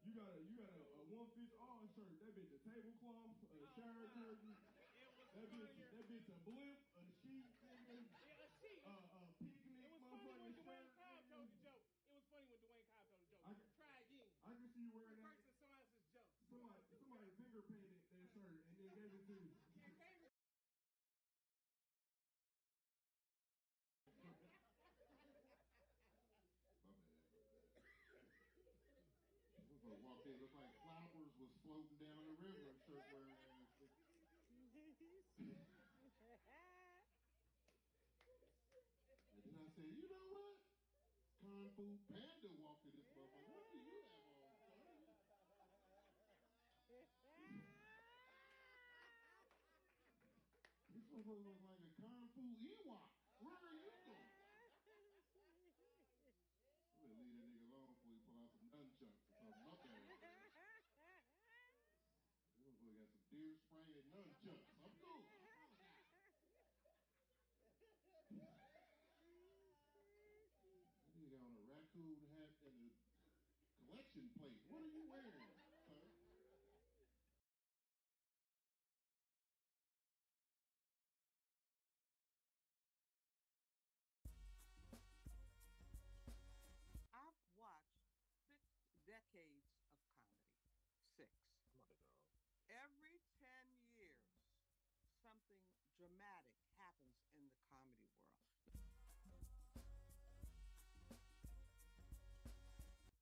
You got a one fish all shirt. That bitch a tablecloth, a shower curtain. That bitch a blimp, a sheet, nigga. Yeah, a sheet. A picnic. It was funny when Dwayne Cobb told the joke. It was funny when Dwayne Cobb told the joke. Try again. I can see you wearing that. Reversing somebody else's jokes. Somebody finger painted that shirt and then gave it to you. My bad. Walked in, looked like flowers was floating down the river. Shirt wearing ass. And then I said, you know what? Kung Fu Panda walked in this motherfucker. What do you have on, son? This motherfucker looks like a Kung Fu Ewok. Where are you going? I'm gonna leave that nigga alone before he pull out some nunchucks or something. My bad. This motherfucker got some deer spray and nunchucks. I'm cool. That nigga got on a raccoon hat and a collection plate. What are you wearing, sir? I've watched 6 decades of comedy. 6. Every 10 years, something dramatic happens in the comedy world.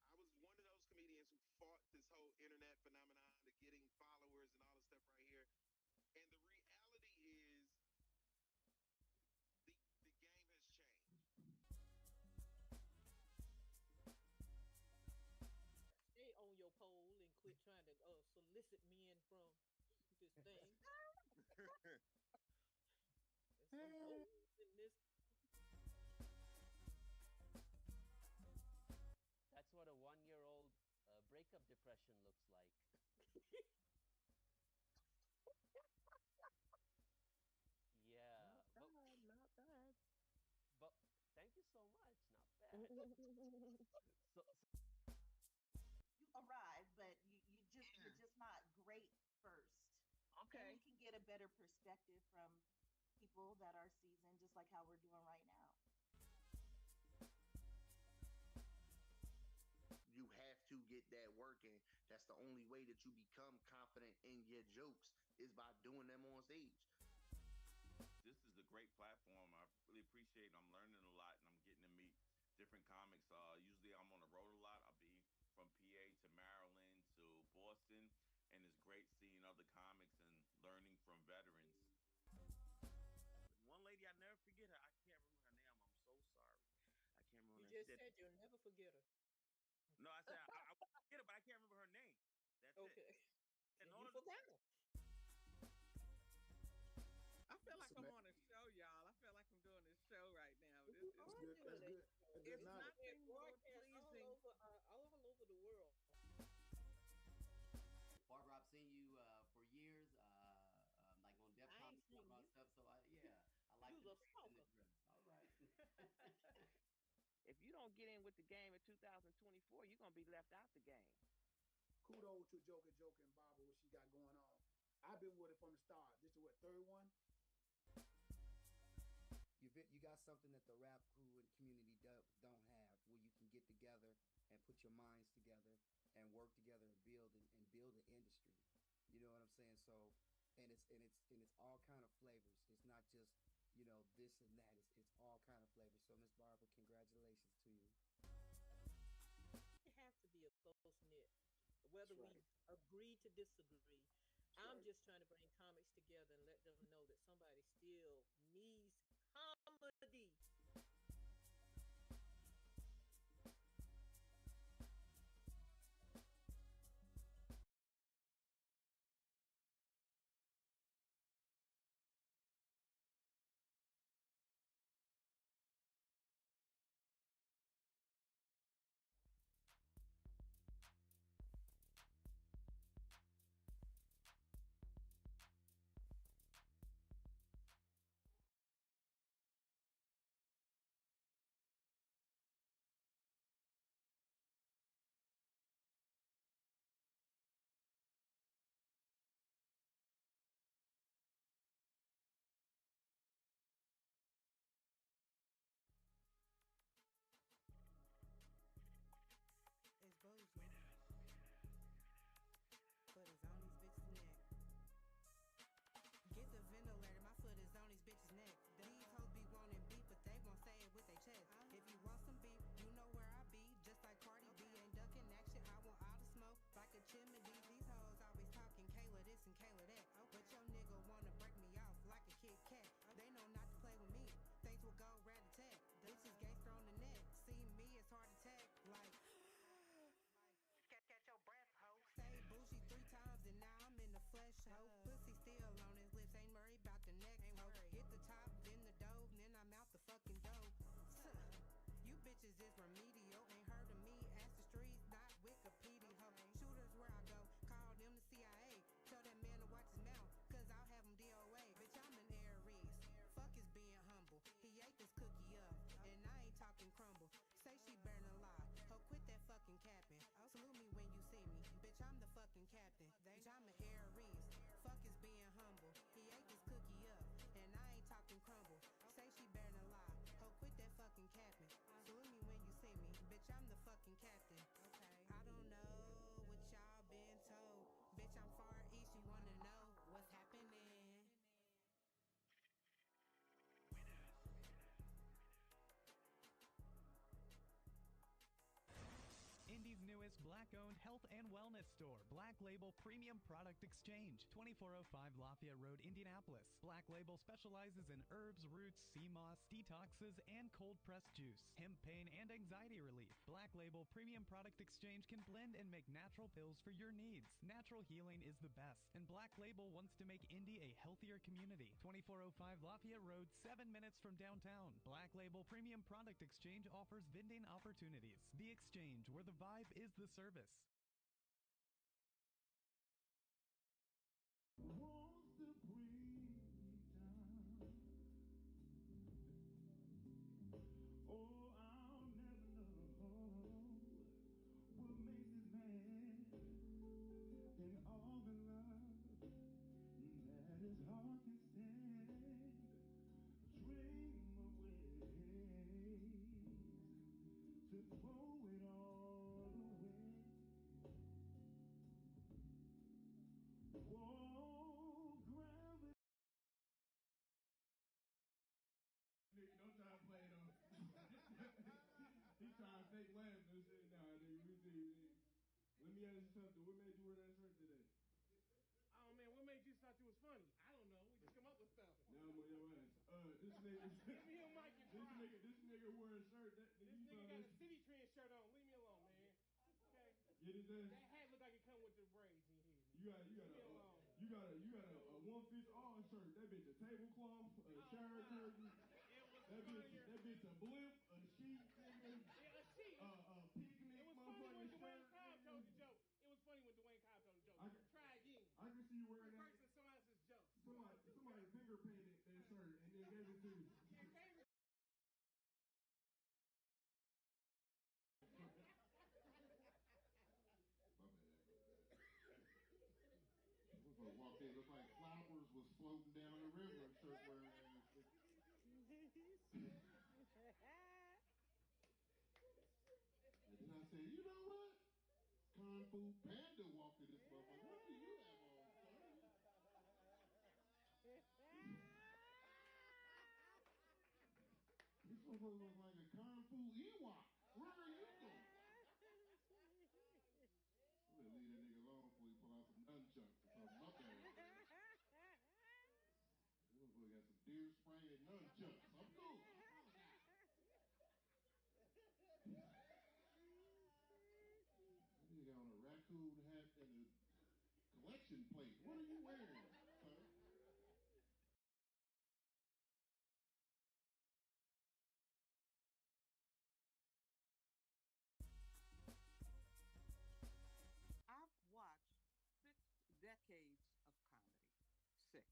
I was one of those comedians who fought this whole internet phenomenon of getting followers and all this stuff right here. And the reality is the game has changed. Stay on your pole and quit trying to solicit men from this thing. There's some holes in this. That's what a 1-year-old breakup depression looks like. Yeah. Not bad. But thank you so much. Not bad. so You arrive, but you're just not great first. Okay. And you can get a better perspective from people that are seasoned, just like how we're doing right now. You have to get that working. That's the only way that you become confident in your jokes is by doing them on stage. This is a great platform. I really appreciate it. I'm learning a lot and I'm getting to meet different comics. Usually I'm on the road a lot. I'll be from PA to Maryland to Boston, and it's great seeing other comics and learning from veterans. One lady, I never forget her. I can't remember her name. I'm so sorry. I can't remember. You just said you'll never forget her. No, I said I will forget her, but I can't remember her name. That's okay. it. You forgot her. I feel like I'm on a show, y'all. I feel like I'm doing a show right now. That's good. It's nothing more pleasing. All over the world. Barbara, I've seen you for years, like on Def Comedy and stuff. So I like the dress. All right. If you don't get in with the game in 2024, you're gonna be left out the game. Kudos to Joker and Barbara, what she got going on. I've been with her from the start. This is what, third one? You got something that the rap crew and community don't have, where you can get together and put your minds together and work together and build an industry. You know what I'm saying? So, and it's all kind of flavors. It's not just, you know, this and that. It's all kind of flavors. So, Miss Barbara, congratulations to you. It has to be a close knit, whether we agree to disagree. I'm just trying to bring comics together and let them know that somebody still needs comedy. bitches is remedial. Ain't heard of me, ask the streets, not Wikipedia. Ho. Shooters where I go, call them the CIA. Tell that man to watch his mouth, cause I'll have him DOA. Bitch, I'm an Aries. Fuck is being humble. He ate this cookie up, and I ain't talking crumble. Say she burn a lot. Ho, quit that fucking capping. Salute me when you see me. Bitch, I'm the fucking captain. Bitch, I'm an Aries. Fuck is being humble. He ate this cookie up, and I ain't talking crumble. Say she burn a lot. Ho, quit that fucking capping. Salute me when you see me. Bitch, I'm the fucking captain. Okay. I don't know what y'all been told. Bitch, I'm far east. You wanna know what's happening? Indy's newest black-owned health and wellness store, Black Label Premium Product Exchange, 2405 Lafayette Road, Indianapolis. Black Label specializes in herbs, roots, sea moss, detoxes, and cold-pressed juice, hemp pain, and anxiety relief. Black Label Premium Product Exchange can blend and make natural pills for your needs. Natural healing is the best, and Black Label wants to make Indy a healthier community. 2405 Lafayette Road, 7 minutes from downtown. Black Label Premium Product Exchange offers vending opportunities. The Exchange, where the vibe is the service. Wants to bring me down. Oh, I'll never know what makes this man and all the love that his heart can stand. Dream of ways to throw it all away. Whoa, gravity. Nigga, don't try to play though. He trying to fake laugh and shit. Nah, nigga, we see. Let me ask you something. What made you wear that shirt today? Oh man, what made you thought you was funny? I don't know. We just come up with stuff. Now I'm on your ass. This nigga. Give me a mic and this nigga wear a shirt that this nigga got a City Trend shirt on. Leave me alone, man. Okay. Get his ass. That hat look like it come with the braids in here. You got a one fits all shirt. That bitch a tablecloth, a shower curtain. That bitch a blimp, a sheet, nigga. Yeah, a sheet. A picnic. It was funny when Dwayne Cobb told the joke. It was funny when Dwayne Cobb told the joke. Try again. I can see you wearing that. Reversing someone else's joke. Somebody finger painted that shirt and then gave it to you. Motherfucker walked in, looked like flowers was floating down the river, shirt wearing and shit. And then I said, you know what? Kung Fu Panda walked in this motherfucker. What do you have on, son? This motherfucker looks like a Kung Fu Ewok. Where are you going? I'm gonna leave that nigga alone before he pull out some nunchucks or something. Up there. This motherfucker got some deer spray and nunchucks. I'm cool. You got on a raccoon hat and a collection plate. What are you wearing, sir? I've watched 6 decades of comedy. 6.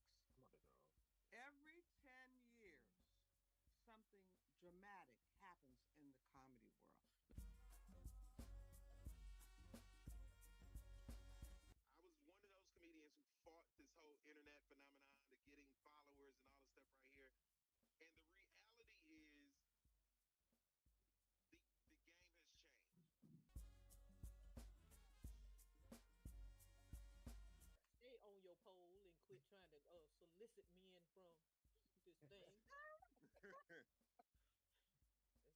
Every 10 years, something dramatic happens in the comedy world. I was one of those comedians who fought this whole internet phenomenon, the getting followers and all this stuff right here. And the reality is the game has changed. Stay on your pole and quit trying to solicit men from this thing. There's some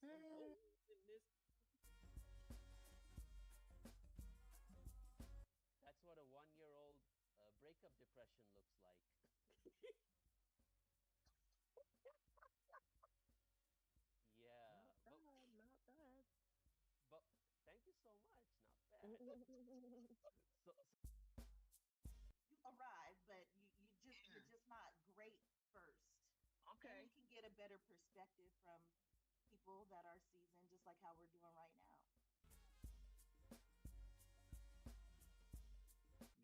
holes in this. That's what a 1-year-old breakup depression looks like. Yeah. Not bad. But thank you so much. Not bad. so You arrive, but you're just not great first. Okay. And you can get a better perspective from people people that are seasoned, just like how we're doing right now.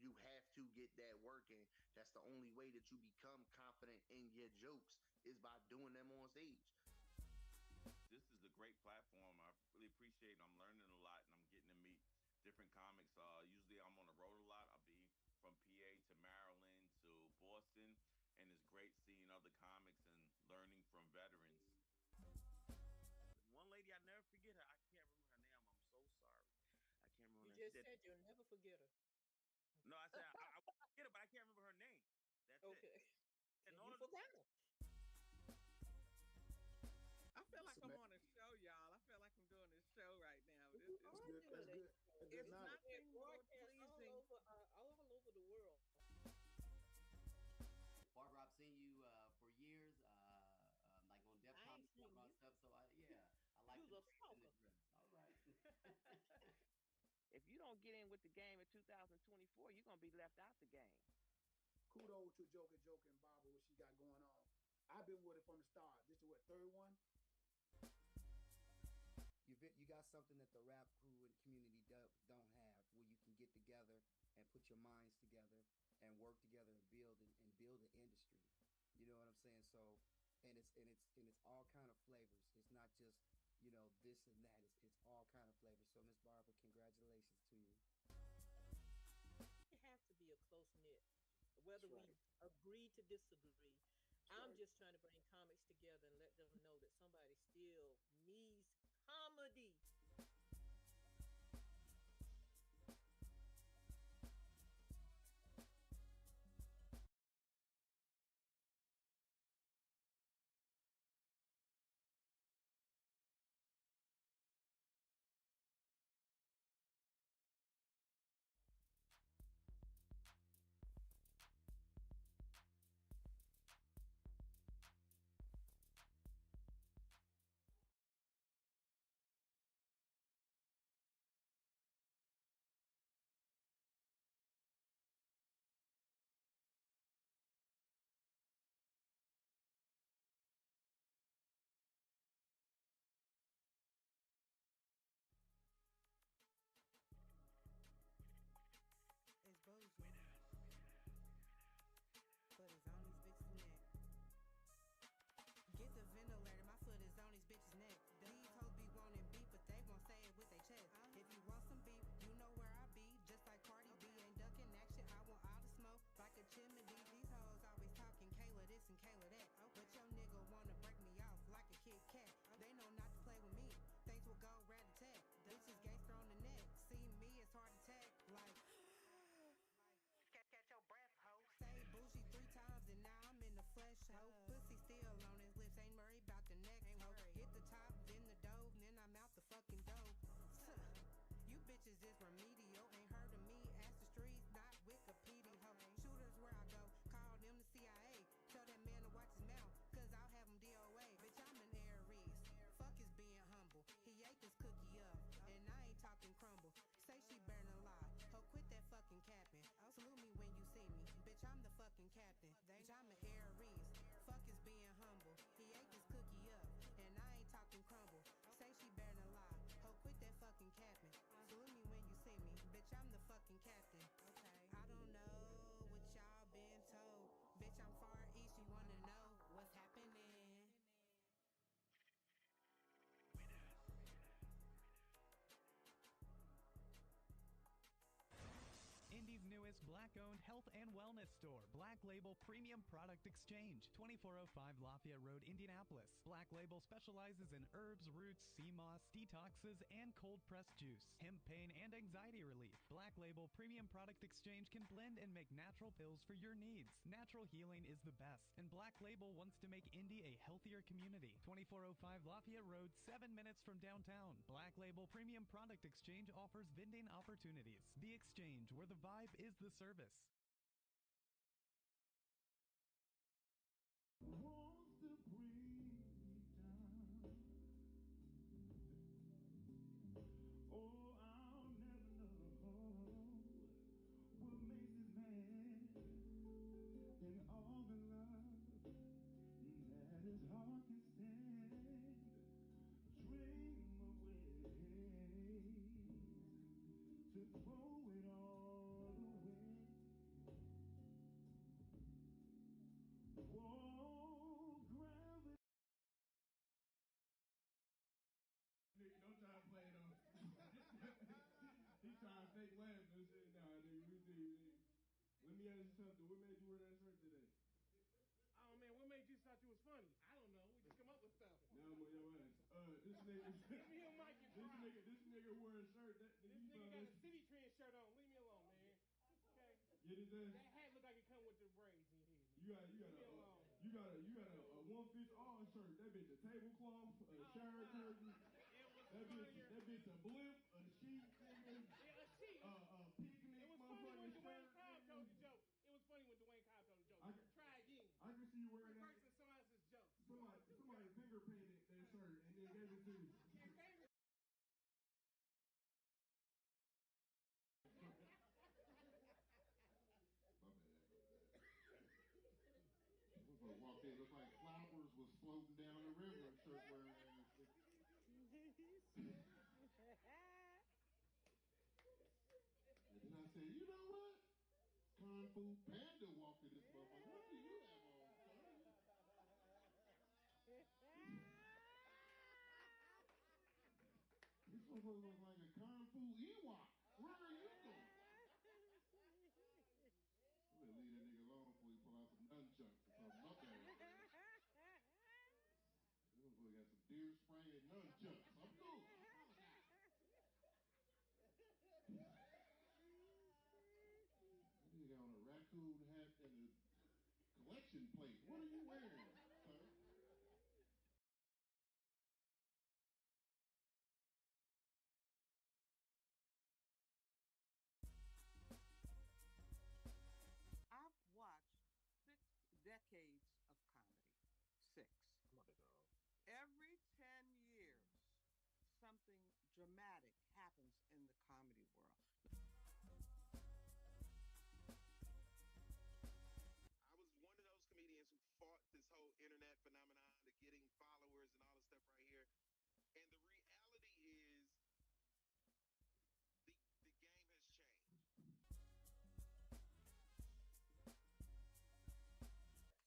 You have to get that working. That's the only way that you become confident in your jokes is by doing them on stage. This is a great platform. I really appreciate it. I'm learning a lot and I'm getting to meet different comics. Usually I'm on the road a lot. I'll be from PA to Maryland to Boston, and it's great seeing other comics and learning from veterans. One lady, I never forget her. I can't remember her name. I'm so sorry. I can't remember You her name. just said you'll never forget her. No, I said I will forget her, but I can't remember her name. That's okay. it. You forgot her. I feel like I'm on a show, y'all. I feel like I'm doing this show right now. That's good. That's good. It's not nothing more pleasing. All over the world. Barbara, I've seen you for years, like on Def Comedy Club and stuff. So I like the smoker. All right. If you don't get in with the game in 2024, you're gonna be left out the game. Kudos to Joker and Barbara, what she got going on. I've been with it from the start. This is what, third one? You got something that the rap crew and community don't have, where you can get together and put your minds together and work together and build an industry. You know what I'm saying? So, and it's all kind of flavors. It's not just this and that. It's all kind of flavors. So, Miss Barbara, congratulations to you. You have to be a close knit, whether we agree to disagree. I'm just trying to bring comics together and let them know that somebody still needs comedy. It's bougie. Foot is on these bitches' neck. Get the ventilator, my foot is on these bitches' neck. These hoes be wanting beef, but they won't say it with their chest. If you want some beef, you know where I be. Just like Cardi B, ain't ducking action. I want all the smoke like a chimney. These hoes always talking Kayla this and Kayla that. But your nigga wanna break me off like a Kit Kat. They know not to play with me. Things will go rat-a-tat. Bitches gangster on the neck. See me, it's hard to tag. Like catch your breath, ho. Say bougie 3 times and now I'm in the flesh, ho. Pussy still on his lips, ain't worried about the next, ho. Hit the top, then the dough, then I'm out the fucking dough. You bitches is remedial, ain't heard of me. Ask the streets, not Wikipedia, ho. Shooters where I go, call them the CIA. Tell that man to watch his mouth, cause I'll have him DOA. Bitch, I'm an Aries. Fuck is being humble. He ate this cookie up, and I ain't talking crumble. Say she better than lie. Ho, quit that fucking capping. Salute me when you see me. Bitch, I'm the fucking captain. Bitch, I'm an Aries. Fuck is being humble. He ate this cookie up, and I ain't talking crumble. Say she better than lie. Ho, quit that fucking capping. Salute me when you see me. Bitch, I'm the fucking captain. Okay. I don't know what y'all been told. Bitch, I'm far east. You wanna know what's happening? Indy's newest black-owned health and wellness store, Black Label Premium Product Exchange, 2405 Lafayette Road, Indianapolis. Black Label specializes in herbs, roots, sea moss, detoxes, and cold-pressed juice, hemp pain, and anxiety relief. Black Label Premium Product Exchange can blend and make natural pills for your needs. Natural healing is the best, and Black Label wants to make Indy a healthier community. 2405 Lafayette Road, 7 minutes from downtown. Black Label Premium Product Exchange offers vending opportunities. The Exchange, where the vibe is the service. Wants to bring me down. Oh, I'll never know what makes this man and all the love that his heart can stand. to throw it all away. Whoa, gravity. Nigga, don't try to play though. He trying to fake laugh and shit. Nah, nigga, we see, nigga. Let me ask you something. What made you wear that shirt today? Oh man, what made you thought you was funny? I don't know. We just come up with stuff. Now I'm on your ass. This nigga. Give me a mic and this nigga wear a shirt. This nigga got a City Trend shirt on. Leave me alone, man. Okay. Get his ass. That hat look like it come with the braids in here. You got a one fits all shirt. That bitch a tablecloth, a shower curtain. That bitch a blimp, a sheet, nigga. Yeah, a sheet. A picnic. It was funny when Dwayne Cobb told the joke. It was funny when Dwayne Cobb told the joke. Try again. I can see you wearing that. Reversing someone else's joke. Somebody finger painted that shirt and then gave it to you. Walked in, looked like flowers was floating down the river. Shirt wearing ass. And then I said, you know what? Kung Fu Panda walked in this motherfucker. What do you have on, son? This motherfucker looks like a Kung Fu Ewok. Where are you going? We'll leave that nigga alone before he pull out some nunchucks or something. Up there. This motherfucker got some deer spray and nunchucks. I'm cool. You got on a raccoon hat and a collection plate. What are you wearing, sir? I've watched 6 decades of comedy. 6. Every 10 years, something dramatic happens in the comedy world. I was one of those comedians who fought this whole internet phenomenon of getting followers and all this stuff right here. And the reality is the game has changed.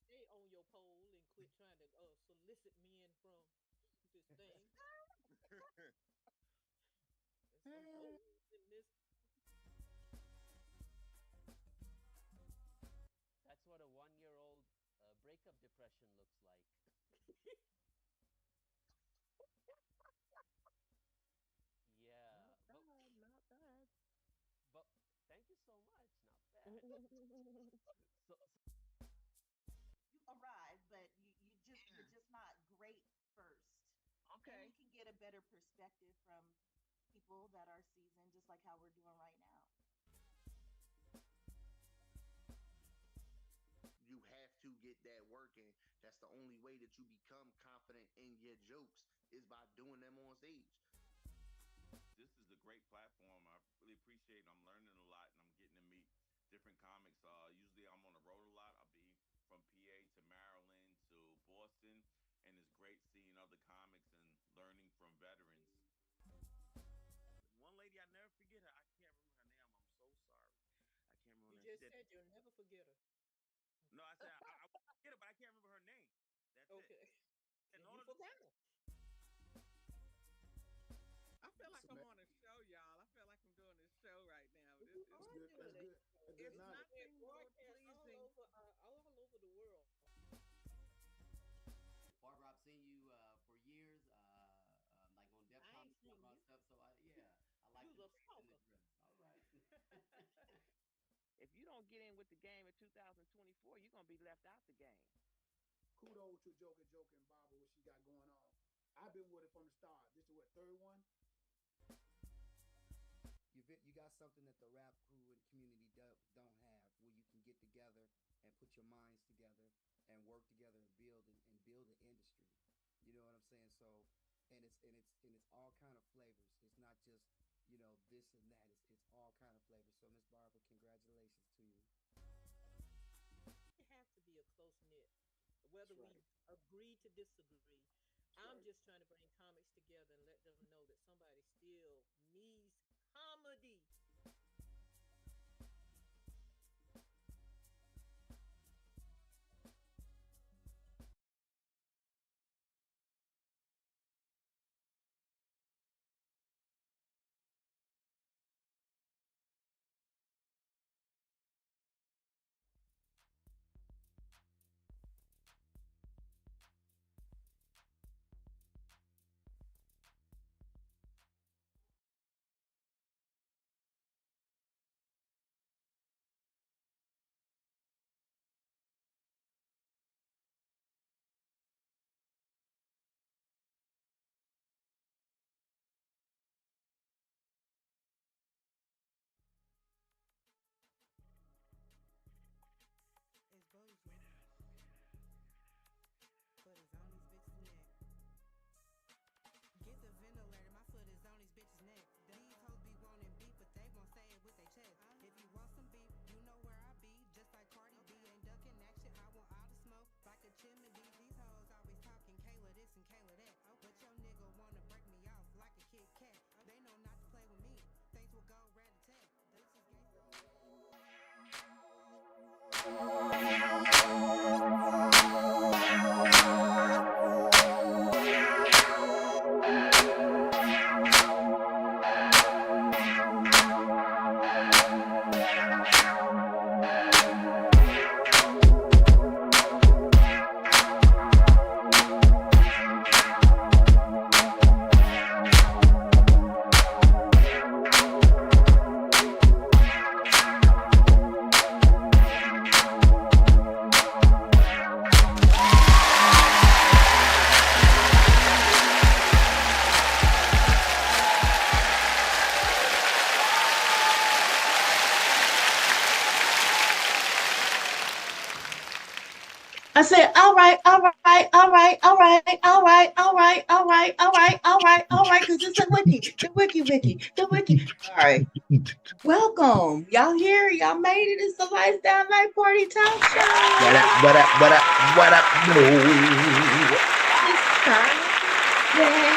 Stay on your pole and quit trying to solicit men from this thing. There's some holes in this. That's what a 1-year-old breakup depression looks like. Yeah. Not bad. But thank you so much. Not bad. so You arrive, but you're just not great first. Okay. And you can get a better perspective from people that are seasoned, just like how we're doing right now. You have to get that working. That's the only way that you become confident in your jokes is by doing them on stage. This is a great platform. I really appreciate it. I'm learning a lot and I'm getting to meet different comics. Usually I'm on the road a lot. I'll be from PA to Maryland to Boston, and it's great seeing other comics and learning from veterans. One lady, I never forget her. I can't remember her name. I'm so sorry. I can't remember You her name. just said you'll never forget her. No, I said I won't forget her, but I can't remember her name. That's okay. it. You forgot her. I feel like I'm on a show, y'all. I feel like I'm doing this show right now. That's good. It's Not nothing more pleasing. All over the world. Barbara, I've seen you for years, like on Def Comedy Club and stuff. So I like the in the dress. All right. If you don't get in with the game in 2024, you're gonna be left out the game. Kudos to Joker and Barbara, what she got going on. I've been with it from the start. This is what, third one? You got something that the rap crew and community don't have, where you can get together and put your minds together and work together and build an industry. You know what I'm saying? So, and it's all kind of flavors. It's not just this and that. It's all kind of flavors. So, Miss Barbara, congratulations to you. It has to be a close knit, whether we agree to disagree. I'm just trying to bring comics together and let them know that somebody still needs comedy. I said, all right, because it's a wiki. All right. Welcome. Y'all here? Y'all made it. It's the Lifestyle Night Party Talk Show. What up? No. It's Thursday.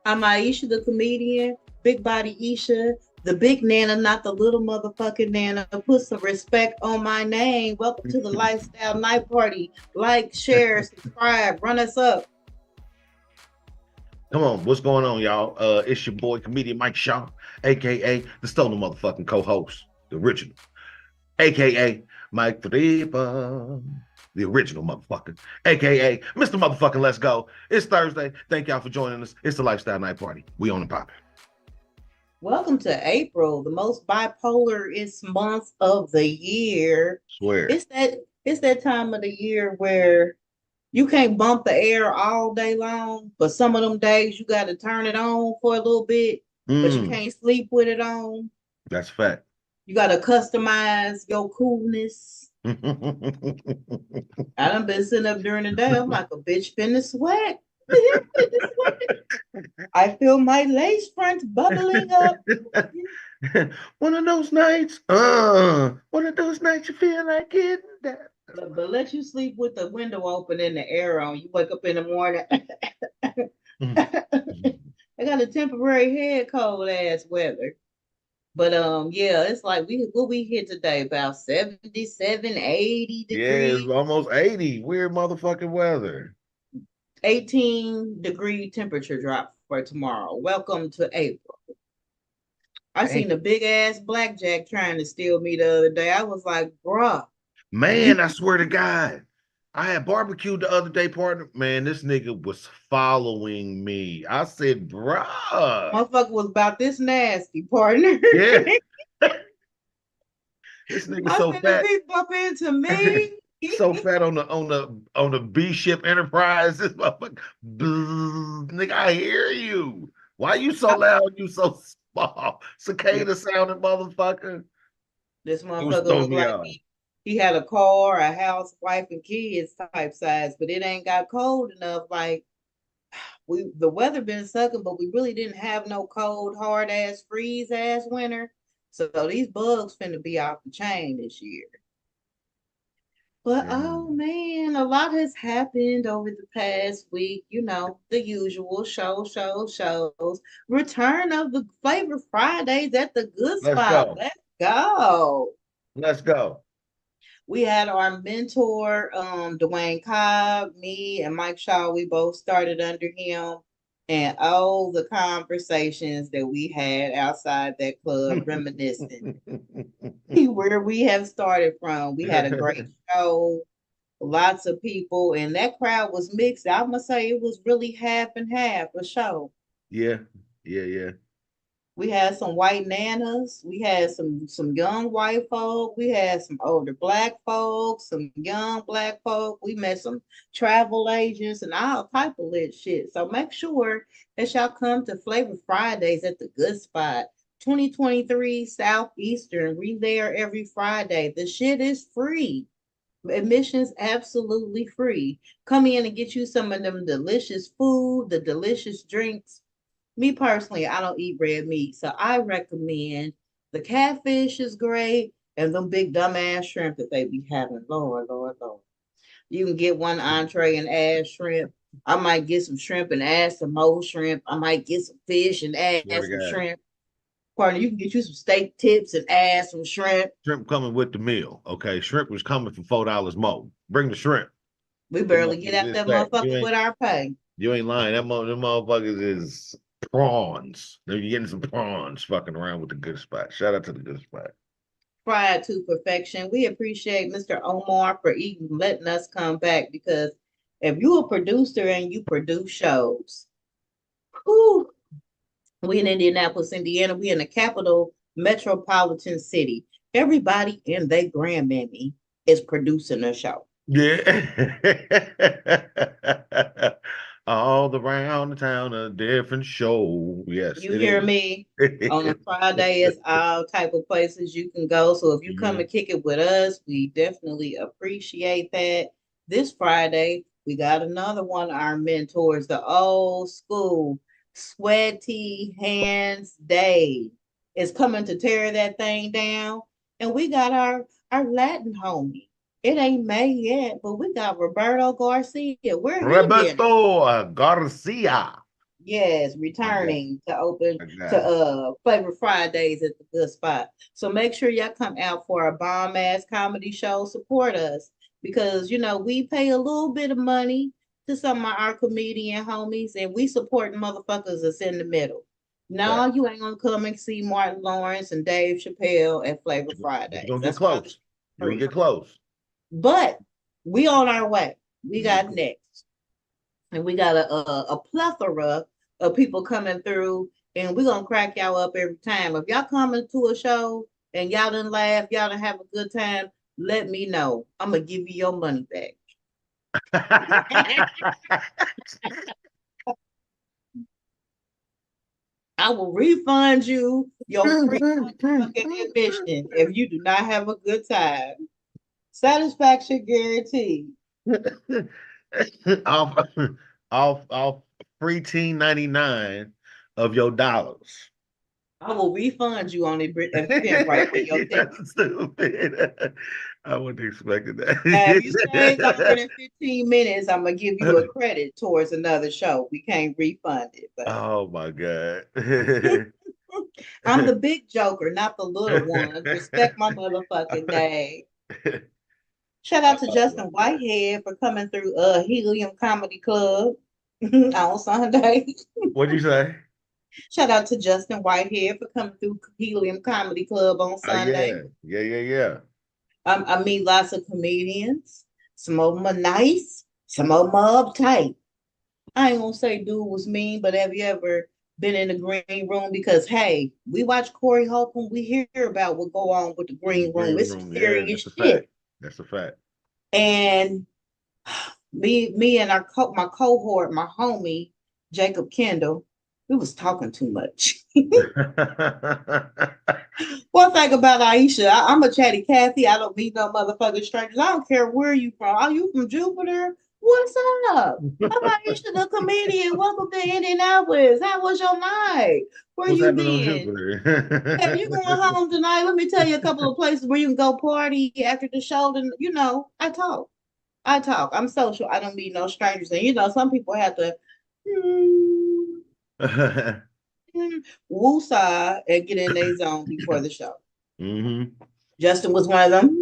I'm Aisha, the comedian, Big Body Isha, the big Nana, not the little motherfucking Nana. Put some respect on my name. Welcome to the Lifestyle Night Party. Like, share, subscribe, run us up. Come on, what's going on, y'all? It's your boy, comedian Mike Shaw, aka the stolen motherfucking co-host, the original, aka Mike Friba, the original motherfucker, aka Mr. Motherfucking Let's Go. It's Thursday. Thank y'all for joining us. It's the Lifestyle Night Party. We on the poppin'. Welcome to April, the most bipolar-ist month of the year. Swear. It's that time of the year where you can't bump the air all day long, but some of them days you got to turn it on for a little bit, but you can't sleep with it on. That's a fact. You got to customize your coolness. I done been sitting up during the day. I'm like a bitch finna sweat. I feel my lace front bubbling up. One of those nights you feel like getting that. But let you sleep with the window open and the air on. You wake up in the morning. I got a temporary head cold ass weather. But yeah, it's like we hit today about 77, 80 degrees. Yeah, it's almost 80. Weird motherfucking weather. 18-degree temperature drop for tomorrow. Welcome to April. I seen a big ass blackjack trying to steal me the other day. I was like, bruh. Man, I swear to God. I had barbecued the other day, partner. Man, this nigga was following me. I said, bruh. Motherfucker was about this nasty, partner. Yeah. This nigga so fat. He bump into me. So fat on the B ship Enterprise. This motherfucker, nigga, I hear you. Why you so loud? You so small, cicada sounding motherfucker. This motherfucker was like he had a car, a house, wife, and kids type size, but it ain't got cold enough. Like the weather been sucking, but we really didn't have no cold, hard ass, freeze ass winter. So these bugs finna be off the chain this year. But oh man, a lot has happened over the past week. You know, the usual shows. Return of the Flavor Fridays at the Good Spot. Let's go. We had our mentor, Dwayne Cobb, me, and Mike Shaw. We both started under him. And all the conversations that we had outside that club, reminiscing where we have started from. We had a great show, lots of people, and that crowd was mixed. I must say it was really half and half a show. Yeah. We had some white nanas. We had some young white folk. We had some older black folks, some young black folk. We met some travel agents and all type of lit shit. So make sure that y'all come to Flavor Fridays at the Good Spot. 2023 Southeastern. We there every Friday. The shit is free. Admission's absolutely free. Come in and get you some of them delicious food, the delicious drinks. Me personally, I don't eat red meat, so I recommend the catfish is great and them big dumbass shrimp that they be having. Lord. You can get one entree and add shrimp. I might get some shrimp and add some more shrimp. I might get some fish and add some shrimp. Partner, you can get you some steak tips and add some shrimp. Shrimp coming with the meal. Okay, shrimp was coming for $4 more. Bring the shrimp. We barely get out that motherfucker with our pay. You ain't lying. Them motherfuckers is prawns. You're getting some prawns fucking around with the Good Spot. Shout out to the Good Spot. Fried to perfection. We appreciate Mr. Omar for even letting us come back, because if you a producer and you produce shows, we in Indianapolis, Indiana, we in the capital metropolitan city. Everybody and their grandmammy is producing a show. Yeah. All around the town, a different show. Yes, You it hear is. me? On a Friday, it's all type of places you can go. So if you come and kick it with us, we definitely appreciate that. This Friday, we got another one of our mentors, the old school Sweaty Hands Day is coming to tear that thing down. And we got our Latin homie. It ain't May yet, but we got Roberto Garcia. Where he been? Roberto Garcia. Yes, returning to open to Flavor Fridays at the good spot. So make sure y'all come out for a bomb ass comedy show. Support us because you know we pay a little bit of money to some of our comedian homies, and we support motherfuckers that's in the middle. No, you ain't gonna come and see Martin Lawrence and Dave Chappelle at Flavor Fridays. You're gonna get close. You're gonna get close. But we on our way. We got next. And we got a plethora of people coming through, and we're gonna crack y'all up every time. If y'all coming to a show and y'all didn't laugh, y'all didn't have a good time, let me know. I'm gonna give you your money back. I will refund you your free fucking admission if you do not have a good time. Satisfaction guaranteed. off free $19.99 of your dollars. I will refund you on it right with your That's stupid. I wasn't expecting that. If you stay longer than 15 minutes, I'm gonna give you a credit towards another show. We can't refund it. But oh my God. I'm the big joker, not the little one. Respect my motherfucking name. Shout out to Justin Whitehead for coming through Helium Comedy Club on Sunday. What'd you say? Shout out to Justin Whitehead for coming through Helium Comedy Club on Sunday. Yeah. I meet lots of comedians. Some of them are nice. Some of them are uptight. I ain't gonna say dude was mean, but have you ever been in the green room? Because hey, we watch Corey Holcomb. We hear about what go on with the green room. It's serious shit. That's a fact. And me and my cohort, my homie Jacob Kendall, we was talking too much. One thing about Aisha, I'm a chatty Cathy. I don't meet no motherfucking strangers. I don't care where you from. Are you from Jupiter? What's up? I'm Aisha, the comedian. Welcome to Indianapolis. How was your night? Where you been? If you going home tonight, let me tell you a couple of places where you can go party after the show. And you know, I talk. I'm social. I don't meet no strangers. And you know, some people have to woosah and get in their zone before the show. Justin was one of them.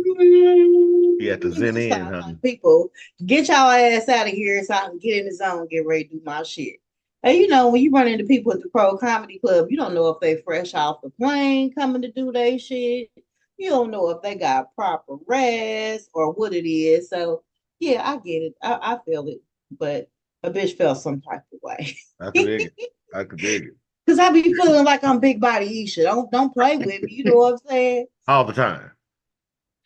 He had to zen in, honey. People, get y'all ass out of here so I can get in the zone, get ready to do my shit. And you know, when you run into people at the Pro Comedy Club, you don't know if they fresh off the plane coming to do their shit. You don't know if they got proper rest or what it is. So yeah, I get it. I feel it. But a bitch felt some type of way. I could dig it. I could dig it. Cause I be feeling like I'm big body Isha. Don't play with me. You know what I'm saying? All the time.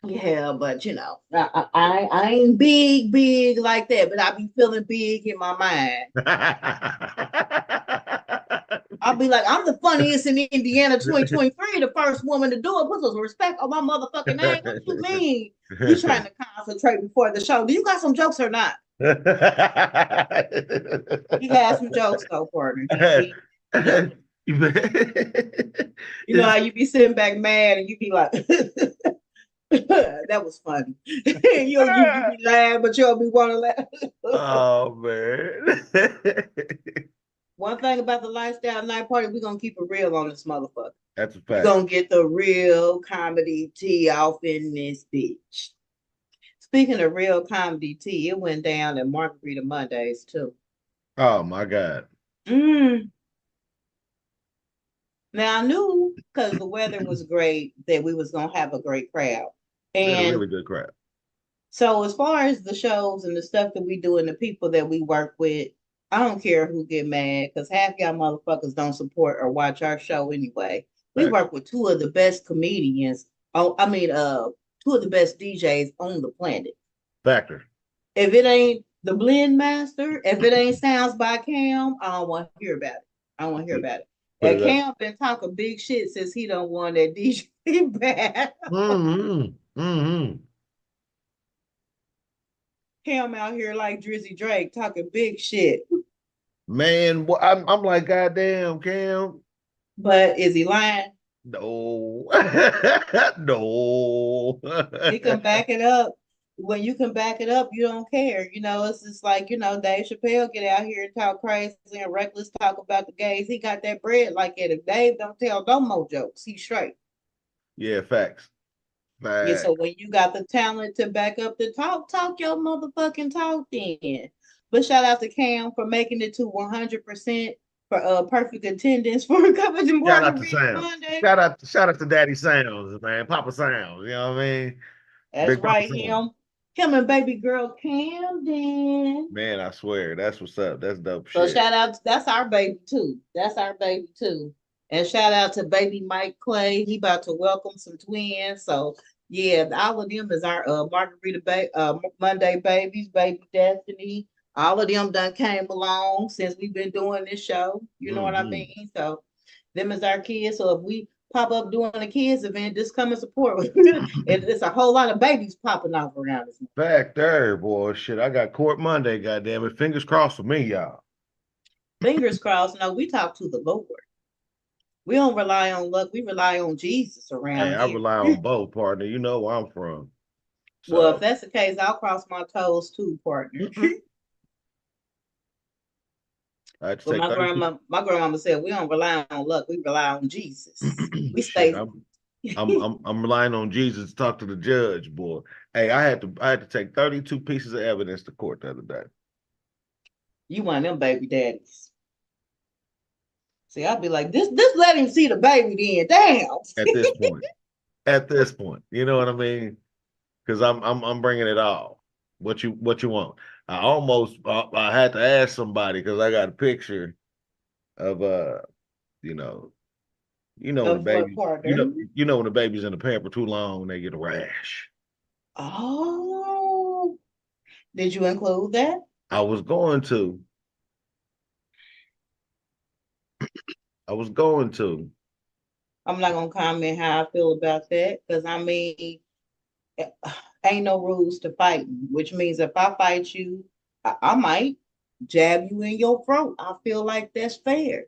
Yeah, but you know, I ain't big like that, but I be feeling big in my mind. I'll be like, I'm the funniest in Indiana 2023, the first woman to do it. Put some respect on my motherfucking name. What you mean? You trying to concentrate before the show? Do you got some jokes or not? You had some jokes though, partner. You know how you be sitting back mad and you be like, that was funny. you be laughing, but you'll be want to laugh. Oh man. One thing about the Lifestyle Night Party, we're gonna keep it real on this motherfucker. That's a fact. We're gonna get the real comedy tea off in this bitch. Speaking of real comedy tea, it went down at Margarita Mondays too. Oh my God. Now I knew because the weather was great that we was gonna have a great crowd. And a really good crowd. So as far as the shows and the stuff that we do and the people that we work with, I don't care who get mad because half y'all motherfuckers don't support or watch our show anyway. We work with two of the best comedians. Two of the best DJs on the planet. Factor. If it ain't The Blend Master. If it ain't sounds by Cam, I don't want to hear about it. I don't want to hear about it. And Cam been talking big shit since he done won that DJ battle. Cam out here like Drizzy Drake talking big shit. Man, I'm like, goddamn, Cam. But is he lying? No. No. He can back it up. When you can back it up, you don't care. You know, it's just like, you know, Dave Chappelle get out here and talk crazy and reckless talk about the gays. He got that bread like it. If Dave don't tell no more jokes, he's straight. Yeah, facts. Yeah, so when you got the talent to back up the talk your motherfucking talk then. But shout out to Cam for making it to 100% for perfect attendance for coming to Margarita Monday. Shout out to Daddy Sounds, man. Papa Sounds, you know what I mean? That's Big right, him and baby girl Camden. Man, I swear, that's what's up. That's dope so shit. So shout out, that's our baby too. That's our baby too. And shout out to baby Mike Clay. He about to welcome some twins. So yeah, all of them is our Margarita Monday babies, baby Destiny. All of them done came along since we've been doing this show. You know what I mean? So them is our kids. So if we pop up doing a kids event, just come and support. It's a whole lot of babies popping off around us. Back there, boy. Shit, I got court Monday, goddamn it. Fingers crossed for me, y'all. Fingers crossed. No, we talk to the Lord. We don't rely on luck. We rely on Jesus around here. I rely on both, partner. You know where I'm from. So. Well, if that's the case, I'll cross my toes too, partner. But my grandmama said we don't rely on luck. We rely on Jesus. We stay. I'm relying on Jesus to talk to the judge, boy. Hey, I had to take 32 pieces of evidence to court the other day. You one of them baby daddies. See, I'd be like, this let him see the baby then. Damn. At this point, you know what I mean? Because I'm bringing it all. What you want? I had to ask somebody because I got a picture of you know when the baby when the baby's in the pamper too long, they get a rash. Oh, did you include that? I was going to. I'm not gonna comment how I feel about that because I mean, ain't no rules to fighting, which means if I fight you, I might jab you in your throat. I feel like that's fair.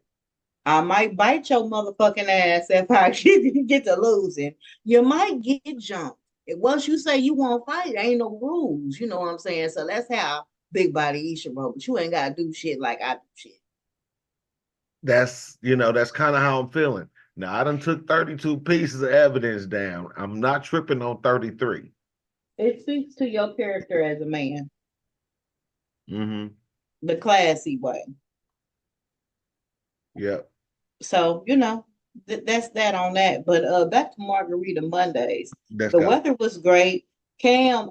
I might bite your motherfucking ass if I get to losing. You might get jumped. Once you say you won't fight, ain't no rules. You know what I'm saying? So that's how Big Body Isha roll. But you ain't gotta do shit like I do shit. That's kind of how I'm feeling. Now I done took 32 pieces of evidence down. I'm not tripping on 33. It speaks to your character as a man. Mm-hmm. The classy way. Yep. So, that's that on that. But back to Margarita Mondays. The weather was great. Cam,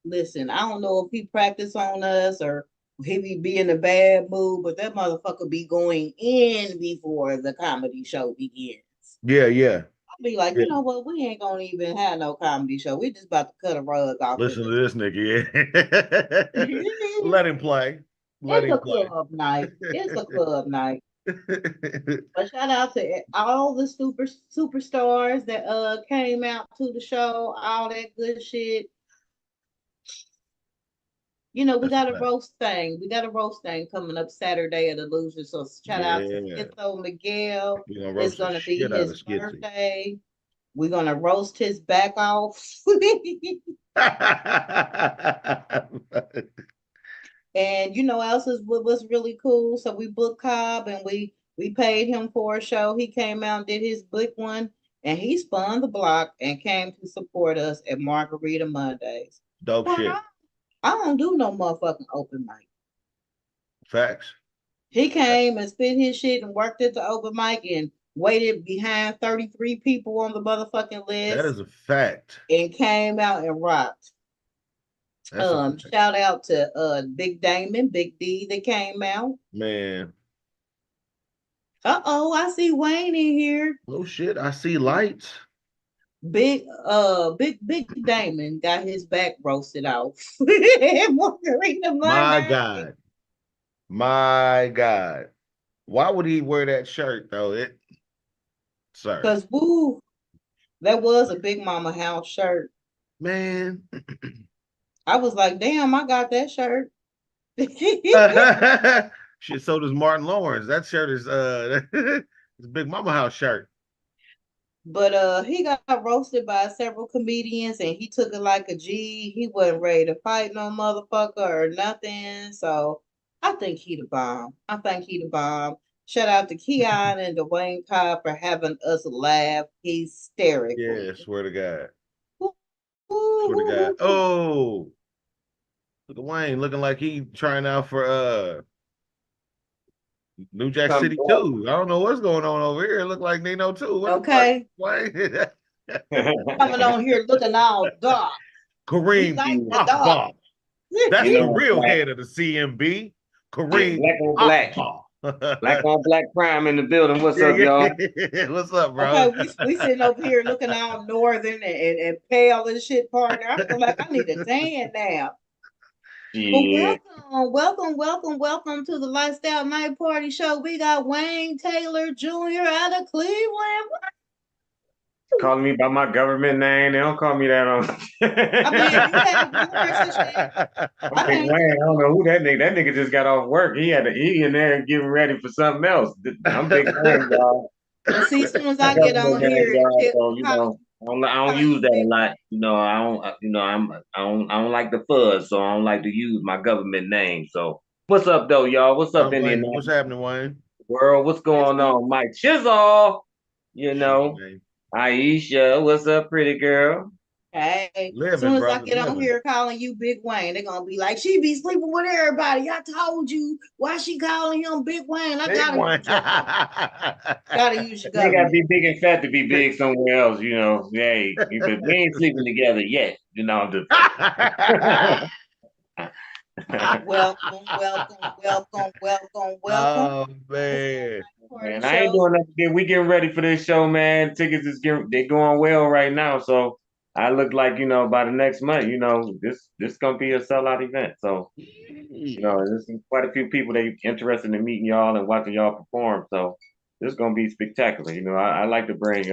listen, I don't know if he practiced on us or he be in a bad mood, but that motherfucker be going in before the comedy show begins. Yeah. I'll be like, you know what? We ain't gonna even have no comedy show. We just about to cut a rug off. Listen to this nigga, yeah. Let him play. It's a club night. But shout out to all the superstars that came out to the show, all that good shit. We got a roast thing. We got a roast thing coming up Saturday at Illusion. So shout out to Schizo Miguel. It's gonna be his birthday. We're gonna roast his back off. And else is what was really cool. So we booked Cobb and we paid him for a show. He came out and did his big one, and he spun the block and came to support us at Margarita Mondays. Dope shit. I don't do no motherfucking open mic. Facts. He came and spit his shit and worked at the open mic and waited behind 33 people on the motherfucking list. That is a fact. And came out and rocked. Shout out to Big Damon, Big D that came out. Man. I see Wayne in here. Oh shit, I see lights. Big Damon got his back roasted off. Margarita My Monday. God. My God. Why would he wear that shirt though? Sir. Because woo, that was a Big Mama House shirt. Man. I was like, damn, I got that shirt. Shit, so does Martin Lawrence. That shirt is it's Big Mama House shirt. But he got roasted by several comedians and he took it like a G. He wasn't ready to fight no motherfucker or nothing. So I think he the bomb. Shout out to Keon and Dwayne Cobb for having us laugh hysterically. Yeah, swear to God. Swear to God. Oh, look at Wayne looking like he trying out for New Jack City too. I don't know what's going on over here. It look like Nino too. What okay. Wayne? Coming on here looking all dark. Kareem like Akbar. That's the real head of the CMB. Kareem Black on Black. Black on Black crime in the building. What's up, y'all? What's up, bro? Okay, we sitting over here looking all northern and pale and shit, partner. I feel like I need a tan now. Yeah. But welcome to the Lifestyle Night Party Show. We got Wayne Taylor Jr. out of Cleveland. Calling me by my government name. They don't call me that on. I mean, you have words and shit. I don't know who that nigga. That nigga just got off work. He in there getting ready for something else. I'm Big Wayne, y'all. And see, as soon as I get on here, so, you know, I don't use that a lot. You know, I don't like the fuzz, so I don't like to use my government name. So, what's up, though, y'all? What's up, Indian? What's happening, Wayne? World, what's going on, Mike Chisel? You know, Aisha, what's up, pretty girl? Hey, as soon as I get on here calling you Big Wayne, they're gonna be like, she be sleeping with everybody. I told you why she calling him Big Wayne. Gotta use your government. You gotta be big and fat to be big somewhere else, you know. Hey, we ain't sleeping together yet, you know. Welcome. Oh man. Man, I ain't doing nothing. We getting ready for this show, man. Tickets they're going well right now. So I look like, you know, by the next month, you know, this gonna be a sellout event. So, you know, there's quite a few people that interested in meeting y'all and watching y'all perform. So this is gonna be spectacular. You know, I like to bring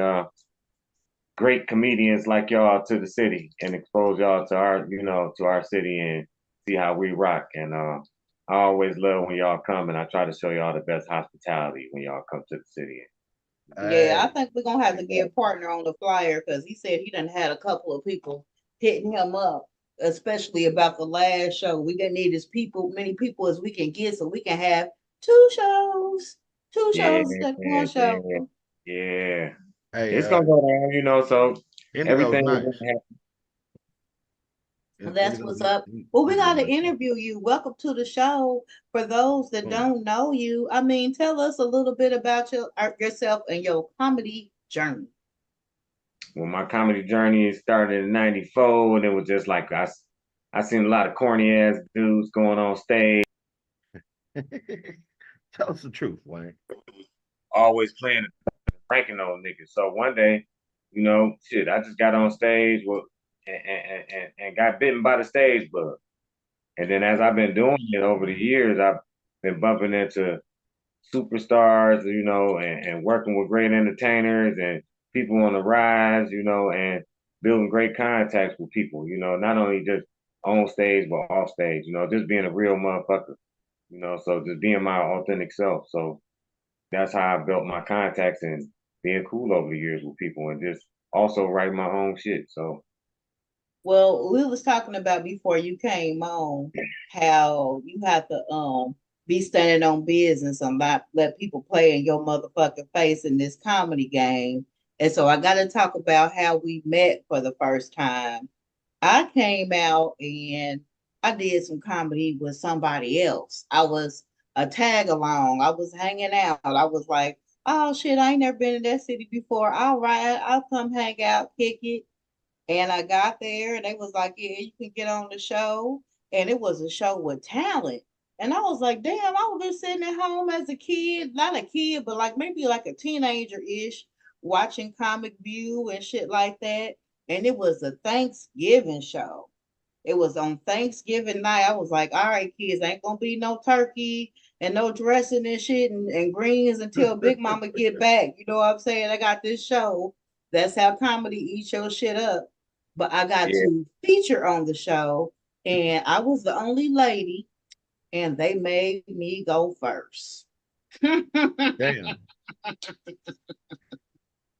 great comedians like y'all to the city and expose y'all to our city and see how we rock. And I always love when y'all come, and I try to show y'all the best hospitality when y'all come to the city. Yeah, I think we're gonna have to get a partner on the flyer because he said he done had a couple of people hitting him up, especially about the last show. We gonna need many people as we can get, so we can have two shows instead of one show. Yeah. Hey, it's gonna go down, you know. So everything is gonna happen. That's what's up. Well, we got to interview you. Welcome to the show. For those that don't know you, I mean, tell us a little bit about yourself and your comedy journey. Well, my comedy journey started in '94, and it was just like I seen a lot of corny ass dudes going on stage. Tell us the truth, Wayne. Always playing, pranking on niggas. So one day, you know, shit, I just got on stage with. And got bitten by the stage bug. And then as I've been doing it over the years, I've been bumping into superstars, you know, and working with great entertainers and people on the rise, you know, and building great contacts with people, you know, not only just on stage, but off stage, you know, just being a real motherfucker, you know, so just being my authentic self. So that's how I built my contacts and being cool over the years with people and just also writing my own shit. So well, we was talking about before you came on how you have to be standing on business and not let people play in your motherfucking face in this comedy game. And so I got to talk about how we met for the first time. I came out and I did some comedy with somebody else. I was a tag along. I was hanging out. I was like, oh shit, I ain't never been in that city before. All right, I'll come hang out, kick it. And I got there and they was like, yeah, you can get on the show. And it was a show with talent. And I was like, damn, I was just sitting at home as a kid, not a kid, but like maybe like a teenager-ish, watching Comic View and shit like that, and it was a Thanksgiving show. It was on Thanksgiving night. I was like, all right, kids, ain't gonna be no turkey and no dressing and shit and greens until Big Mama get back. You know what I'm saying? I got this show. That's how comedy eats your shit up. But I got to feature on the show, and I was the only lady, and they made me go first. Damn.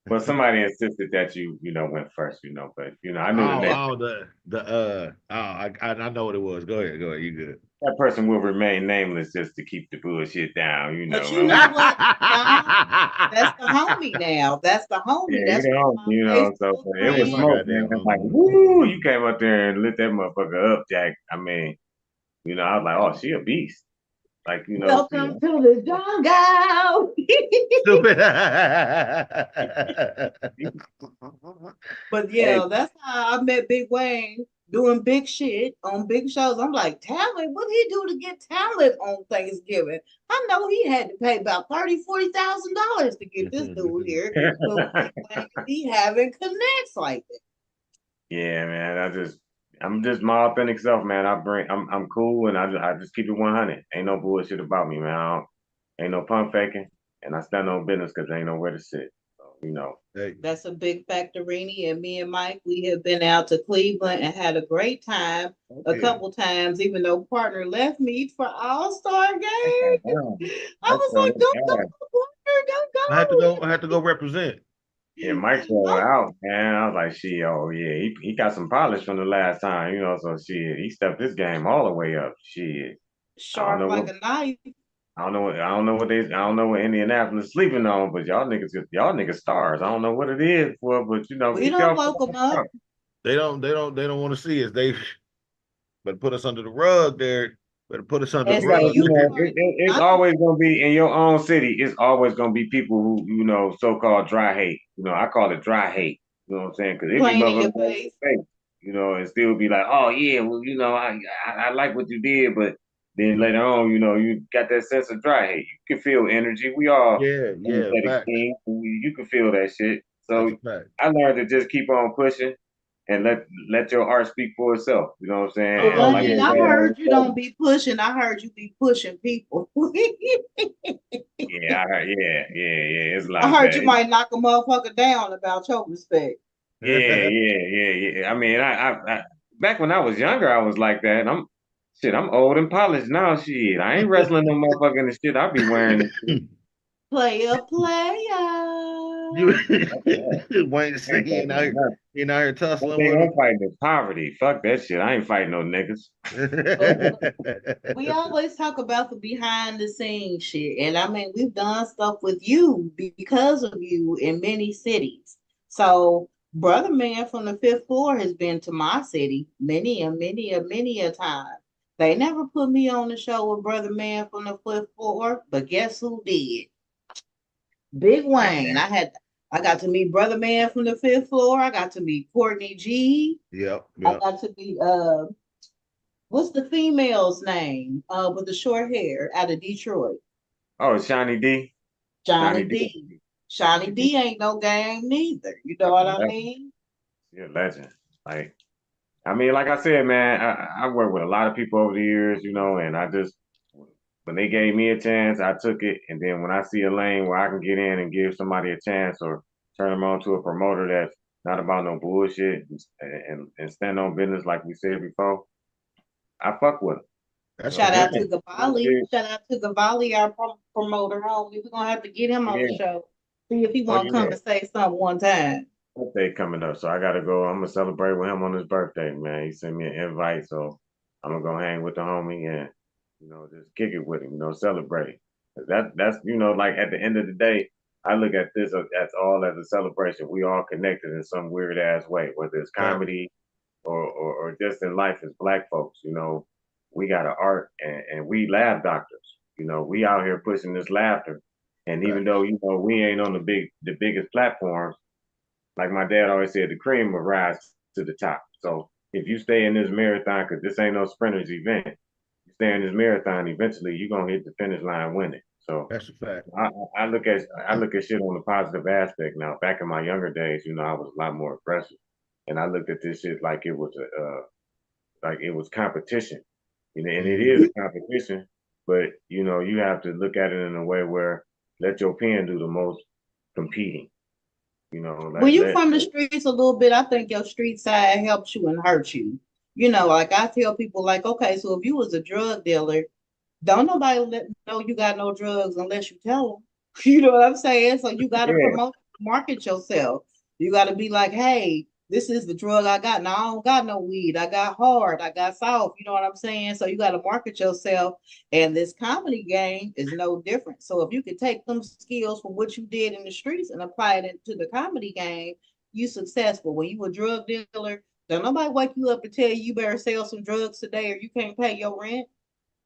Well, somebody insisted that you went first, but I knew I know what it was. Go ahead, you good. That person will remain nameless just to keep the bullshit down, But you know what? That's the homie now. That's the homie. Yeah, That's the homie, so it was smoke, man. Like, woo, you came up there and lit that motherfucker up, Jack. I mean, I was like, oh, she a beast. Like, welcome to the jungle. Stupid. But yeah, that's how I met Big Wayne doing big shit on big shows. I'm like, talent? What did he do to get talent on Thanksgiving? I know he had to pay about $30,000-$40,000 to get this dude here. So Big Wayne be having connects like that. Yeah, man. I'm just my authentic self, man. I'm cool, and I just keep it 100. Ain't no bullshit about me, man. Ain't no pump faking, and I stand on business because there ain't nowhere to sit. So, That's a big factor, Rini. And me and Mike, we have been out to Cleveland and had a great time a couple times, even though partner left me for All-Star game. I was like, don't go, partner, don't go. I had to go represent. Yeah, Mike's going out, man. I was like, he got some polish from the last time, so he stepped his game all the way up. Sharp like a knife. I don't know what Indianapolis sleeping on, but y'all niggas stars. I don't know what it is for, but we don't woke them up. They don't want to see us. They better put us under the rug there. Better put us under the rug. It's always gonna be in your own city. It's always gonna be people who so-called dry hate. I call it dry hate. You know what I'm saying? Because if you and still be like, oh yeah, well I like what you did, but then later on, you got that sense of dry hate. You can feel energy. We all you can feel that shit. So I learned to just keep on pushing. And let your art speak for itself. You know what I'm saying? I heard you don't be pushing. I heard you be pushing people. Yeah, it's like I heard you might knock a motherfucker down about your respect. Yeah. I mean, I back when I was younger, I was like that. I'm old and polished now. Shit, I ain't wrestling no motherfucker in the shit. I be wearing this shit. Player. Wayne saying he out here tussling. I'm fighting is poverty. Fuck that shit. I ain't fighting no niggas. We always talk about the behind the scenes shit. And I mean, we've done stuff with you because of you in many cities. So Brother Man from the 5th floor has been to my city many a time. They never put me on the show with Brother Man from the 5th floor, but guess who did? Big Wayne. I got to meet Brother Man from the 5th floor. I got to meet Courtney G. Yep. I got to meet what's the female's name? With the short hair out of Detroit. Oh, Shani D. Johnny D. Shani D ain't no game neither. You know what I mean? You're a legend. Like I said, man, I worked with a lot of people over the years, and I just when they gave me a chance, I took it. And then when I see a lane where I can get in and give somebody a chance or turn them on to a promoter that's not about no bullshit and stand on business like we said before, I fuck with them. Shout out to Gavali, our promoter homie. We're going to have to get him on the show. See if he want to come and say something one time. Birthday coming up, so I got to go. I'm going to celebrate with him on his birthday, man. He sent me an invite, so I'm going to go hang with the homie and just kick it with him, celebrate. That's like at the end of the day, I look at this as all as a celebration. We all connected in some weird ass way, whether it's comedy or just in life as Black folks. We got an art and we laugh doctors. We out here pushing this laughter, and even though we ain't on the biggest platforms, like my dad always said, the cream will rise to the top. So if you stay in this marathon, because this ain't no sprinter's event. Stay in this marathon, eventually you're gonna hit the finish line winning. So that's a fact. I look at shit on the positive aspect now. Back in my younger days, you know, I was a lot more aggressive, and I looked at this shit like it was like it was competition. You know, and it is a competition, but you know, you have to look at it in a way where let your pen do the most competing. You know, When you from the streets a little bit, I think your street side helps you and hurts you. You know, like I tell people, like, okay, so if you was a drug dealer, don't nobody know you got no drugs unless you tell them. You know what I'm saying? So you got to yeah, promote, market yourself. You got to be like, hey, this is the drug I got. Now I don't got no weed. I got hard. I got soft. You know what I'm saying? So you got to market yourself. And this comedy game is no different. So if you could take them skills from what you did in the streets and apply it into the comedy game, you successful. When you a drug dealer, don't nobody wake you up and tell you better sell some drugs today or you can't pay your rent.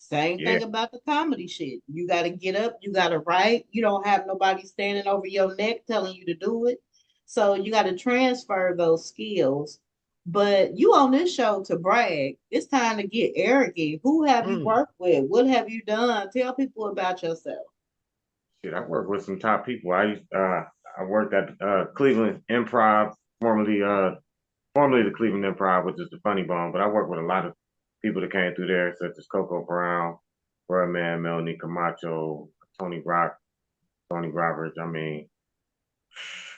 Same yeah, thing about the comedy shit. You got to get up, you got to write. You don't have nobody standing over your neck telling you to do it. So you got to transfer those skills. But you on this show to brag. It's time to get arrogant. Who have you worked with? What have you done? Tell people about yourself. shit. I worked with some top people. I worked at Cleveland Improv, formerly the Cleveland Improv, which is the Funny Bone. But I worked with a lot of people that came through there, such as Coco Brown, Birdman, Melanie Camacho, Tony Roberts. I mean,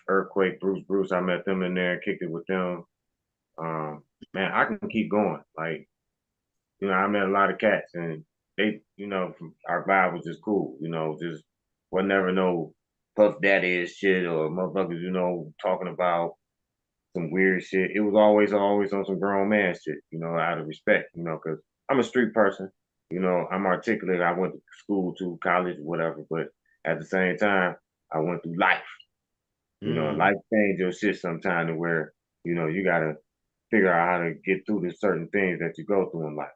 Earthquake, Bruce. I met them in there, kicked it with them. Man, I can keep going. Like, you know, I met a lot of cats, and they, you know, our vibe was just cool. You know, just was never no Puff Daddy shit or motherfuckers, you know, talking about some weird shit. It was always on some grown man shit, you know, out of respect, you know, because I'm a street person, you know, I'm articulate. I went to school, to college, whatever, but at the same time, I went through life. You know, life changed your shit sometime to where, you know, you gotta figure out how to get through the certain things that you go through in life.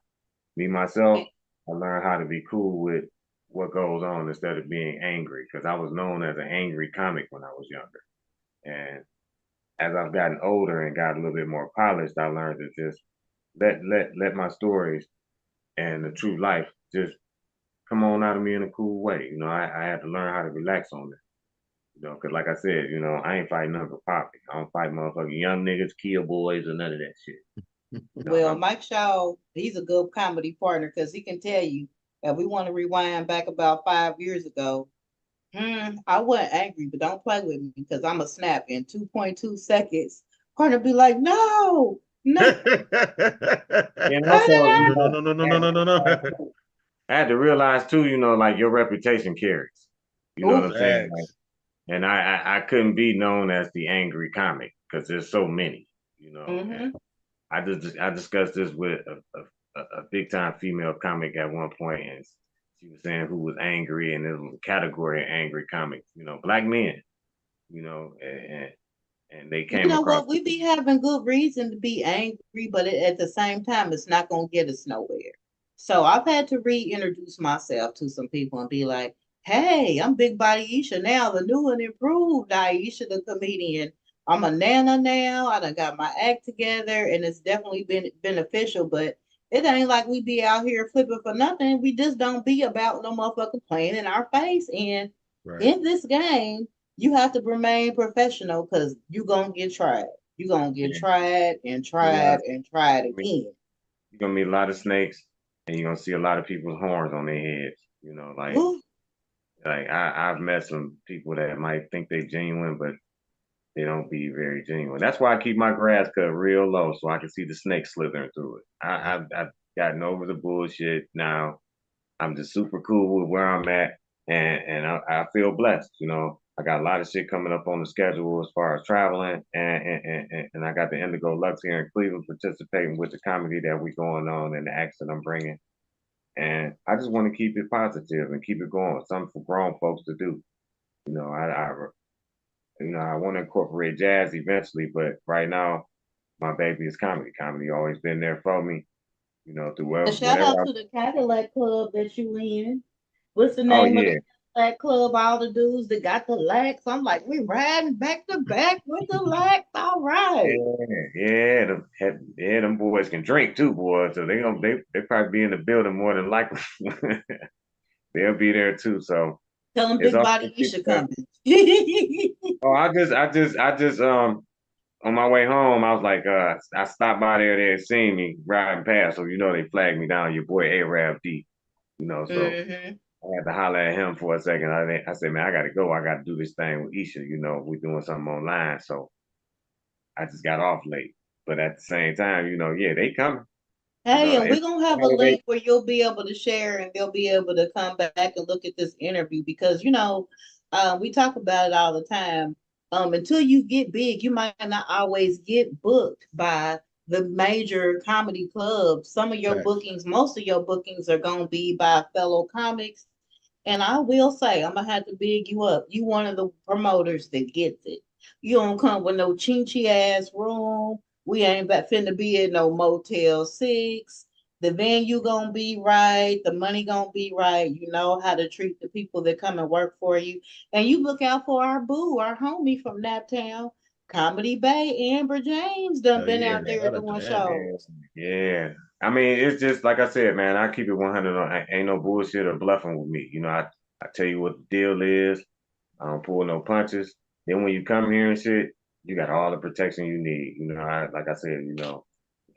Me, myself, I learned how to be cool with what goes on instead of being angry, because I was known as an angry comic when I was younger. And as I've gotten older and got a little bit more polished, I learned to just let my stories and the true life just come on out of me in a cool way. You know, I had to learn how to relax on it. You know, because like I said, you know, I ain't fighting none for poppy. I don't fight motherfucking young niggas, kill boys, or none of that shit. You know, Well, Mike Shaw, he's a good comedy partner because he can tell you if we want to rewind back about 5 years ago. I wasn't angry, but don't play with me because I'm a snap in 2.2 seconds. Partner be like, no. And also, you know, no. I had to realize too, you know, like your reputation carries. You know what I'm saying? Like, and I couldn't be known as the angry comic because there's so many, you know. And I discussed this with a big time female comic at one point, and she was saying who was angry, and there was a category of angry comics, you know, black men, you know, and they came You know across. what? We be having good reason to be angry, but at the same time, it's not going to get us nowhere. So I've had to reintroduce myself to some people and be like, hey, I'm Big Body Isha now, the new and improved Aisha, the comedian. I'm a nana now. I done got my act together, and it's definitely been beneficial, but it ain't like we be out here flipping for nothing. We just don't be about no motherfucker playing in our face. And in this game, you have to remain professional because you gonna get tried. You gonna get tried and tried and tried again. You're gonna meet a lot of snakes, and you're gonna see a lot of people's horns on their heads. You know, like I've met some people that might think they genuine, but they don't be very genuine. That's why I keep my grass cut real low so I can see the snake slithering through it. I've gotten over the bullshit now. I'm just super cool with where I'm at, and I feel blessed. You know, I got a lot of shit coming up on the schedule as far as traveling, and I got the Indigo Lux here in Cleveland participating with the comedy that we going on and the acts that I'm bringing. And I just want to keep it positive and keep it going. Something for grown folks to do. You know, I want to incorporate jazz eventually, but right now, my baby is comedy. Comedy always been there for me. You know, through Shout out to the Cadillac Club that you in. What's the name of the Cadillac Club? All the dudes that got the lax. I'm like, we riding back to back with the lax. All right. Them boys can drink too, boys. So they probably be in the building more than likely. They'll be there too. So Tell them It's Big all Body Isha coming. Oh, I just on my way home, I was like, I stopped by there, they had seen me riding past, so you know they flagged me down, your boy Arab D, you know, so Mhm. I had to holler at him for a second. I said, man, I gotta go. I gotta do this thing with Isha, you know, we're doing something online, so I just got off late. But at the same time, you know, yeah, they coming. You Hey, know, and we're it's gonna have a holiday. link where you'll be able to share and they'll be able to come back and look at this interview because we talk about it all the time. Until you get big, you might not always get booked by the major comedy clubs. Some of your Facts. bookings, most of your bookings are gonna be by fellow comics. And I will say, I'm gonna have to big you up. You one of the promoters that gets it. You don't come with no chinchy ass room. We ain't about finna be in no Motel 6. The venue gonna be right. The money gonna be right. You know how to treat the people that come and work for you. And you look out for our boo, our homie from Naptown, Comedy Bay, Amber James done Oh been yeah, out there shout out to doing Amber. shows. Yeah. I mean, it's just like I said, man, I keep it 100 on ain't no bullshit or bluffing with me. You know, I tell you what the deal is. I don't pull no punches. Then when you come here and shit, you got all the protection you need. You know, like I said, you know,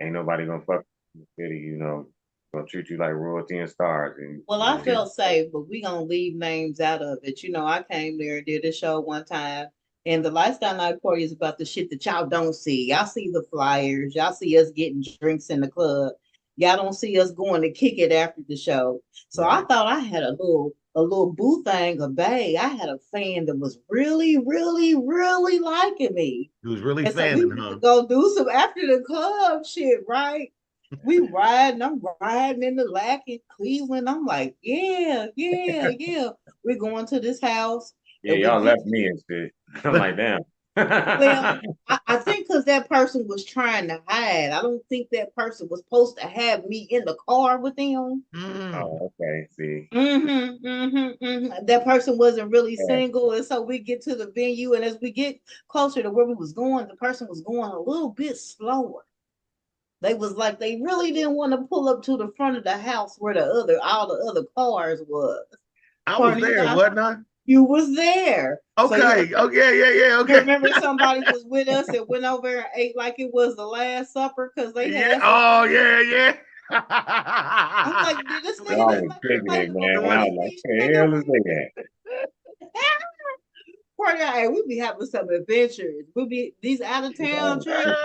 ain't nobody gonna fuck in the city, you know, gonna treat you like royalty and stars. And Well, you I know, felt safe, but we gonna leave names out of it. I came there and did a show one time, and the lifestyle night party is about the shit that y'all don't see. Y'all see the flyers, y'all see us getting drinks in the club. Y'all don't see us going to kick it after the show. So I thought I had a little boo thing of Bay. I had a fan that was really, really, really liking me. He was really And so we fanning, went huh? to go do some after the club shit, right? I'm riding in the lack in Cleveland. I'm like, yeah, yeah, yeah. We're going to this house. yeah, And we y'all get left me and shit. I'm like, damn. well, I think because that person was trying to hide. I don't think that person was supposed to have me in the car with them. Oh, okay. See. That person wasn't really Yeah. single. And so we get to the venue, and as we get closer to where we was going, the person was going a little bit slower. They was like they really didn't want to pull up to the front of the house where all the other cars was. I was there, wasn't I? You was there. Okay. So yeah. Okay. You remember somebody was with us and went over and ate like it was the Last Supper because they had some. Oh yeah. I'm like, did this nigga Y'all just was make kicking plate it, of man. a I was 40 like, piece what the chicken hell wing? is that? Hey, we be having some adventures. We be these out of town trips.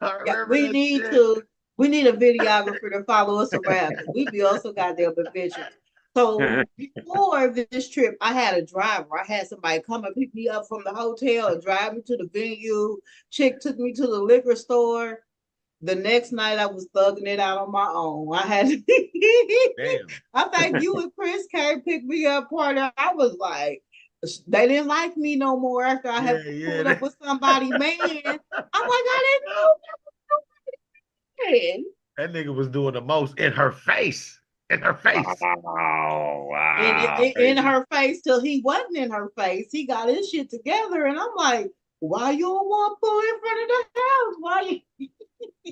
Yeah, we need a videographer to follow us around. We be also goddamn adventures. So before this trip, I had a driver. I had somebody come and pick me up from the hotel and drive me to the venue. Chick took me to the liquor store. The next night, I was thugging it out on my own. I had Damn. I think you and Chris came pick me up, partner. I was like, they didn't like me no more after I had pulled up with somebody, man. I'm like, I didn't know that was man. That nigga was doing the most in her face. In her face. Oh, wow. In her face till he wasn't in her face. He got his shit together. And I'm like, why you don't want to pull in front of the house? Why you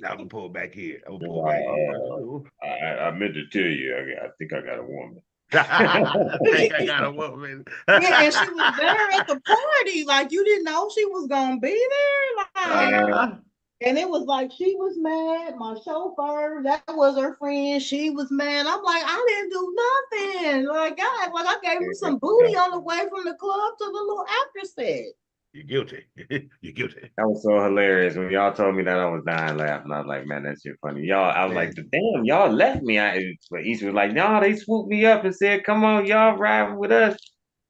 I'm gonna pull back here. I'm gonna pull back here. I meant to tell you, I think I got a woman. I think I got a woman. Yeah, and she was there at the party. Like you didn't know she was gonna be there. Like and it was like she was mad. My chauffeur, that was her friend. She was mad. I'm like, I didn't do nothing. Like I gave him some booty on the way from the club to the little after set. You're guilty. You're guilty. That was so hilarious. When y'all told me that, I was dying laughing. I was like, man, that shit funny. Y'all, I was like, damn, y'all left me. But East was like, no, they swooped me up and said, come on, y'all riding with us.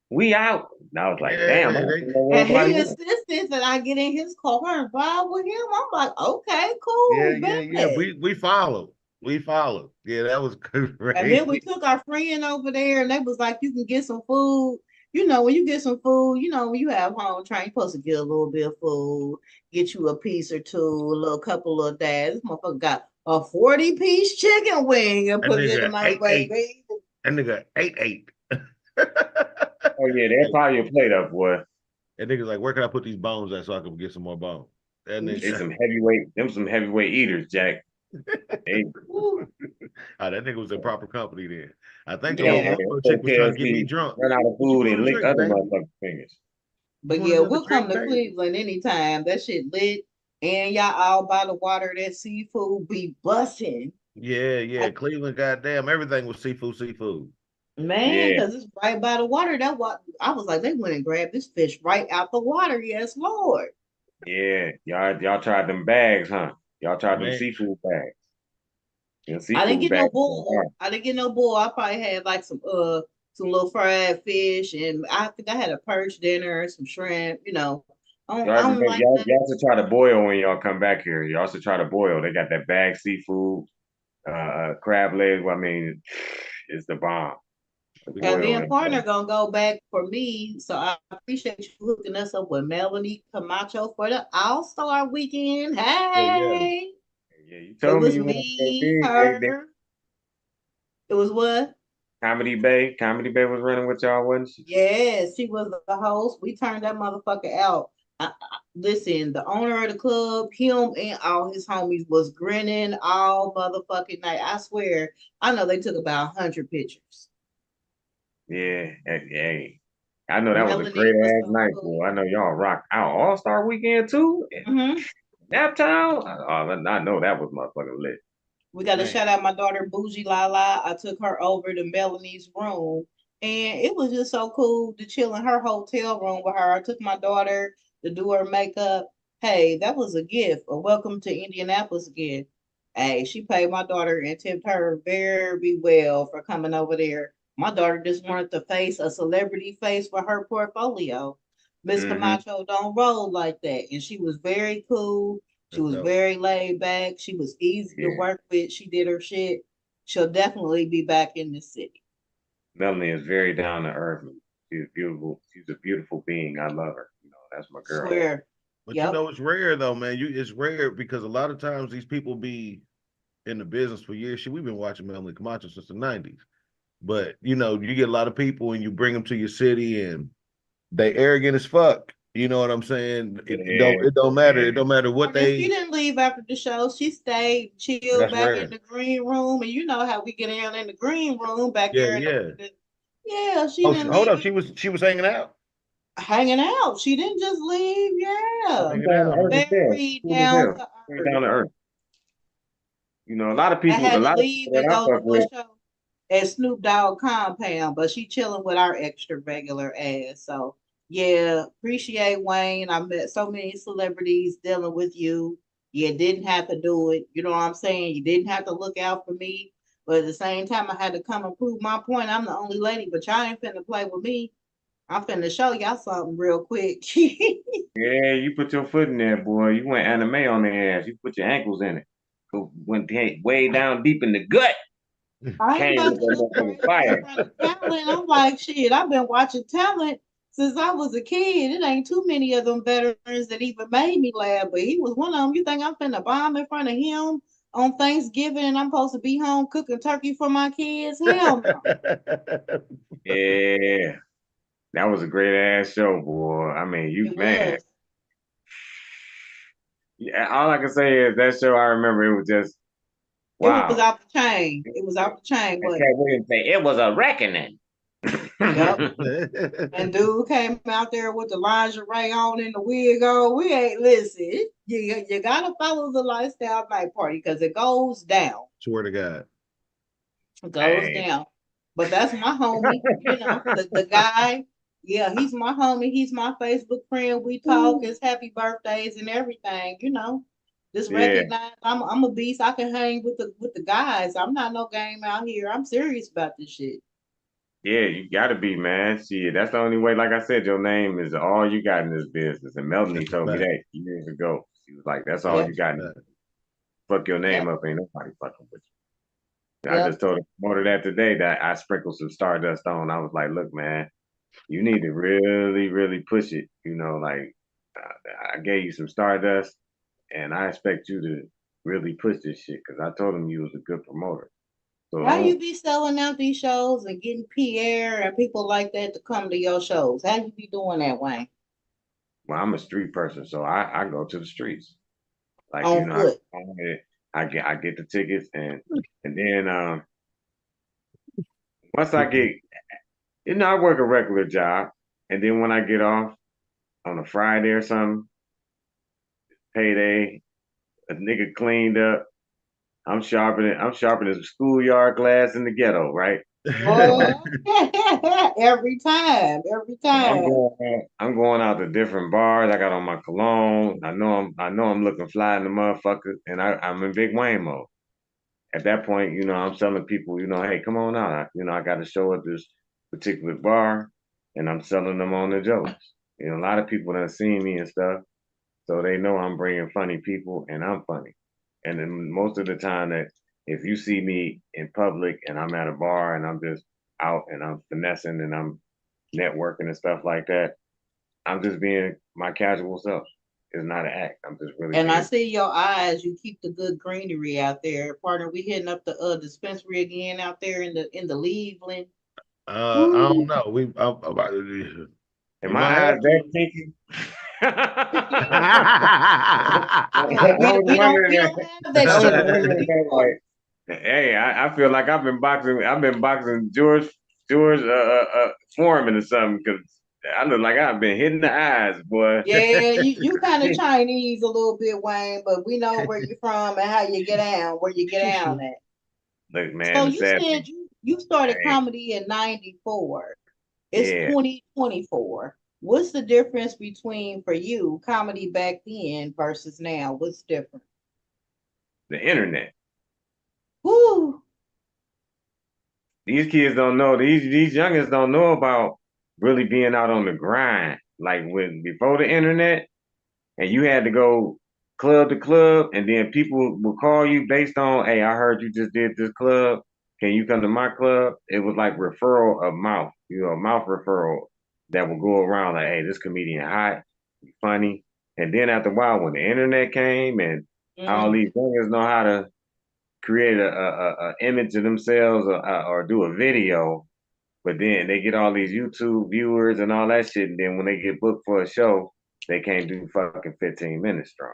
We out. And I was like, damn. And he insisted that I get in his car and ride with him. I'm like, okay, cool. Yeah. We followed. Yeah, that was great. And then we took our friend over there, and they was like, you can get some food. You know, when you get some food, you know, when you have home train, you're supposed to get a little bit of food, get you a piece or two, a little couple of dads. This motherfucker got a 40-piece chicken wing and put it in my way. That nigga ate. Oh yeah, they'll pile your plate up, boy. That nigga's like, where can I put these bones at so I can get some more bones? That nigga. Some heavyweight eaters, Jack. Hey. that nigga was in proper company then. I think the Yeah. little chick was trying to get me drunk. Run out of What you food and want to lick drink, other baby? motherfuckers' fingers. But want yeah, another we'll come drink, to baby? Cleveland anytime. That shit lit. And y'all all by the water, that seafood be busting. Yeah. Cleveland, goddamn, everything was seafood. Man, Yeah. because it's right by the water. That what I was like, they went and grabbed this fish right out the water. Yes, Lord. Yeah. Y'all tried them bags, huh? Y'all tried them Man. seafood bags. Them I didn't seafood get no bags. bull. I didn't get no bull. I probably had like some little fried fish, and I think I had a perch dinner, some shrimp. You know, I don't like that. Y'all should try to boil when y'all come back here. Y'all should try to boil. They got that bag seafood, crab legs. I mean, it's the bomb. The And boil then and partner gonna go back for me. So I appreciate you hooking us up with Melanie Camacho for the All-Star weekend. Hey, yeah, you it told me was you wanted to go me, big. her. It was what? Comedy Bay was running with y'all, wasn't she? Yes, she was the host. We turned that motherfucker out. Listen, the owner of the club, him and all his homies was grinning all motherfucking night. I swear, I know they took about 100 pictures. Yeah, hey. I know that was a Melanie great was ass so night, cool. boy. I know y'all rocked out All-Star weekend too. Mhm. Naptown. I know that was motherfucking lit. We got to Man. shout out my daughter Bougie Lala. I took her over to Melanie's room, and it was just so cool to chill in her hotel room with her. I took my daughter to do her makeup. Hey, that was a gift, a welcome to Indianapolis gift. Hey, she paid my daughter and tipped her very well for coming over there. My daughter just wanted to face a celebrity face for her portfolio. Miss Camacho don't roll like that, and she was very cool. She was very laid back. She was easy to work with. She did her shit. She'll definitely be back in the city. Melanie is very down to earth. She's beautiful. She's a beautiful being. I love her. You know, that's my girl. Swear. But you know, it's rare though, man. It's rare because a lot of times these people be in the business for years. Shit, we've been watching Melanie Camacho since the 90s. But you know, you get a lot of people and you bring them to your city and they arrogant as fuck. You know what I'm saying? It don't matter. It don't matter what She didn't leave after the show. She stayed, chilled That's back rare. in the green room, and you know how we get down in the green room back Yeah, there. She Oh, didn't hold leave. up. She was hanging out. Hanging out. She didn't just leave. Yeah, Hanging out. very Cool as down hell. to Very earth. down to earth. You know, a lot of I people. had A to lot of leave people and that I go fuck to with. a show at Snoop Dogg compound, but she chilling with our extra regular ass. So yeah, appreciate Wayne. I met so many celebrities dealing with you. You didn't have to do it. You know what I'm saying? You didn't have to look out for me. But at the same time, I had to come and prove my point. I'm the only lady, but y'all ain't finna play with me. I'm finna show y'all something real quick. Yeah, you put your foot in there, boy. You went anime on their ass. You put your ankles in it. Went way down deep in the gut. I ain't Came about with to that look motherfucking crazy in fire. front of talent. I'm like, shit, I've been watching talent since I was a kid. It ain't too many of them veterans that even made me laugh, but he was one of them. You think I'm finna bomb in front of him on Thanksgiving and I'm supposed to be home cooking turkey for my kids? Hell no. Yeah. That was a great ass show, boy. I mean, man. Yeah, all I can say is that show, I remember it was just, wow. It was off the chain. It was off the chain. And Cat Williams say, it was a reckoning. Yep. And dude came out there with the lingerie on and the wig on. We ain't listen. You gotta follow the lifestyle night party because it goes down. Swear to God. It goes down. But that's my homie, you know, the guy. Yeah, he's my homie. He's my Facebook friend. We talk. His happy birthdays and everything, you know. Just Yeah. recognize I'm a beast. I can hang with the guys. I'm not no game out here. I'm serious about this shit. Yeah, you gotta be, man. Shit, that's the only way. Like I said, your name is all you got in this business. And Melanie told me that years ago. She was like, that's all you got. Fuck your name up, ain't nobody fucking with you. I just told the promoter that today that I sprinkled some Stardust on. I was like, look, man, you need to really, really push it. You know, like I gave you some Stardust, and I expect you to really push this shit because I told him you was a good promoter. So How you be selling out these shows and getting Pierre and people like that to come to your shows? How you be doing that, Wayne? Well, I'm a street person, so I go to the streets. Like, On you know, foot. I get the tickets, and then once I get, I work a regular job, and then when I get off on a Friday or something, payday, a nigga cleaned up. I'm sharpening schoolyard glass in the ghetto, right? Every time. I'm going out to different bars. I got on my cologne. I know I'm looking fly in the motherfucker, and I'm in big Wayne mode. At that point, I'm telling people, hey, come on out. I got a show at this particular bar, and I'm selling them on the jokes. A lot of people done seen me and stuff, so they know I'm bringing funny people, and I'm funny. And then most of the time that if you see me in public and I'm at a bar and I'm just out and I'm finessing and I'm networking and stuff like that, I'm just being my casual self. It's not an act. I'm just really. And I see your eyes. You keep the good greenery out there, partner. We hitting up the dispensary again out there in the Leveland. I don't know. Am my eyes that pinky? We don't have that shit. Hey, I feel like I've been boxing George Foreman or something, because I look like I've been hitting the eyes, boy. Yeah, you kind of Chinese a little bit, Wayne, but we know where you're from and how you get down, where you get down at. Look, man. So you said you started comedy in '94. It's 2024. What's the difference between, for you, comedy back then versus now? What's different? The internet. Woo. These kids don't know. These youngins don't know about really being out on the grind. Like before the internet, and you had to go club to club, and then people would call you based on, hey, I heard you just did this club. Can you come to my club? It was like referral of mouth, a mouth referral that would go around like, hey, this comedian hot, funny. And then after a while, when the internet came and all these youngins know how to create a image of themselves or do a video, but then they get all these YouTube viewers and all that shit, and then when they get booked for a show, they can't do fucking 15 minutes strong.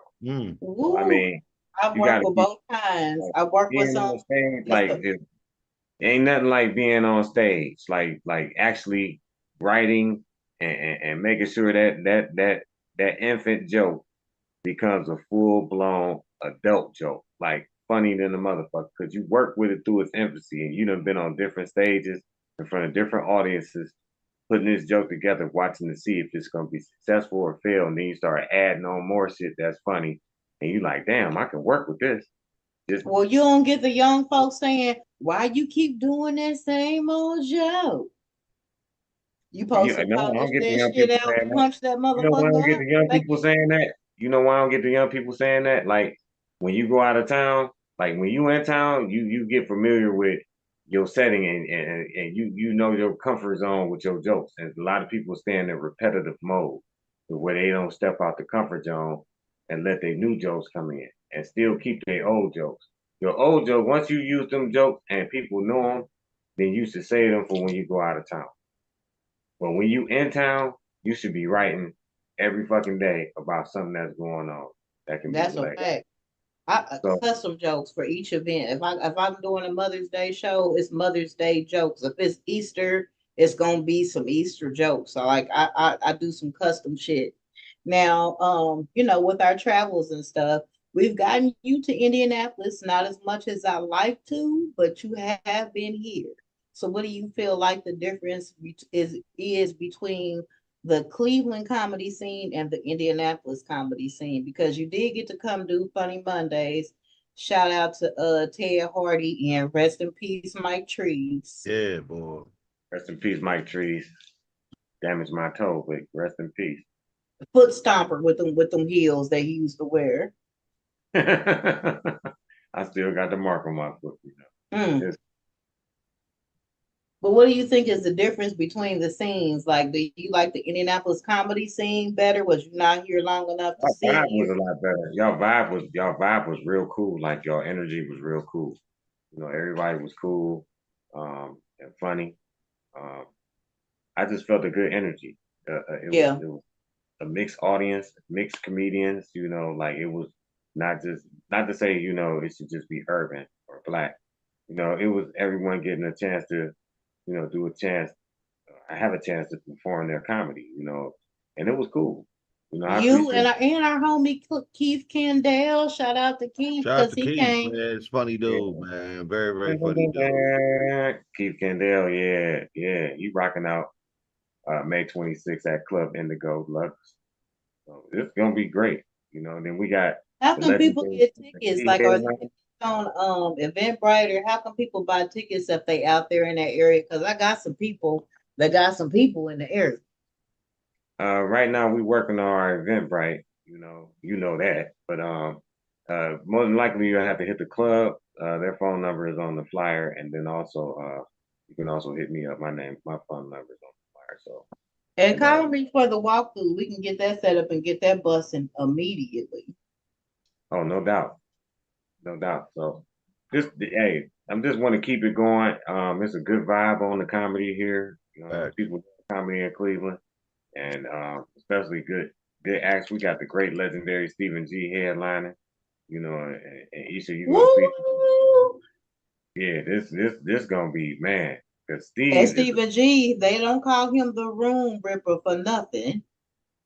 Ooh. I mean, I've worked with both kinds. I work with some stage, like it ain't nothing like being on stage, like actually writing and making sure that infant joke becomes a full blown adult joke, like funny than the motherfucker, because you work with it through its infancy, and you done been on different stages in front of different audiences, putting this joke together, watching to see if it's gonna be successful or fail, and then you start adding on more shit that's funny, and you like, damn, I can work with this. Well, you don't get the young folks saying, why you keep doing that same old joke? You supposed to polish that shit out, punch that motherfucker. You know why I don't get the young people saying that? You know why I don't get the young people saying that? Like, when you go out of town, like when you in town, you get familiar with your setting, and you know your comfort zone with your jokes. And a lot of people stay in a repetitive mode where they don't step out the comfort zone and let their new jokes come in and still keep their old jokes. Your old joke, once you use them jokes and people know them, then you should save them for when you go out of town. But when you in town, you should be writing every fucking day about something that's going on. That's a fact. I custom jokes for each event. If I'm doing a Mother's Day show, it's Mother's Day jokes. If it's Easter, it's gonna be some Easter jokes. So like I do some custom shit. Now, with our travels and stuff, we've gotten you to Indianapolis, not as much as I like to, but you have been here. So what do you feel like the difference is between the Cleveland comedy scene and the Indianapolis comedy scene? Because you did get to come do Funny Mondays. Shout out to Ted Hardy, and rest in peace, Mike Trees. Yeah, boy. Rest in peace, Mike Trees. Damaged my toe, but rest in peace. Foot stomper with them heels that he used to wear. I still got the mark on my foot. But what do you think is the difference between the scenes? Like, do you like the Indianapolis comedy scene better? Was you not here long enough to see? Vibe was a lot better. Y'all vibe was real cool. Like, y'all energy was real cool. Everybody was cool, and funny. I just felt a good energy. It was a mixed audience, mixed comedians. Like, it was not to say, you know, it should just be urban or black. You know, it was everyone getting a chance to, you know, have a chance to perform their comedy, you know, and it was cool. You know, I You appreciate and our homie Keith Kendall. Shout out to Keith Shout out because to he Keith, came. man. It's funny dude, it. man. Very, very funny dude. Yeah. Keith Kendall, yeah, you rocking out May 26th at Club Indigo Lux. So it's gonna be great. You know, and then we got How the can people legendary get tickets? Like, are headline. they on Eventbrite, or how can people buy tickets if they out there in that area? Because I got some people that got some people in the area. Right now we working on our Eventbrite, you know that. But more than likely you'll have to hit the club. Their phone number is on the flyer, and then also you can also hit me up. My phone number is on the flyer. So And call me for the walkthrough. We can get that set up and get that busing immediately. oh, no doubt. No doubt. So hey, I'm just want to keep it going. It's a good vibe on the comedy here. You know, people do comedy in Cleveland, and especially good acts. We got the great legendary Stephen G headlining. You know, and Isha, you gonna Woo! yeah, this gonna be, man. Cause And Steve is Stephen G, they don't call him the room ripper for nothing.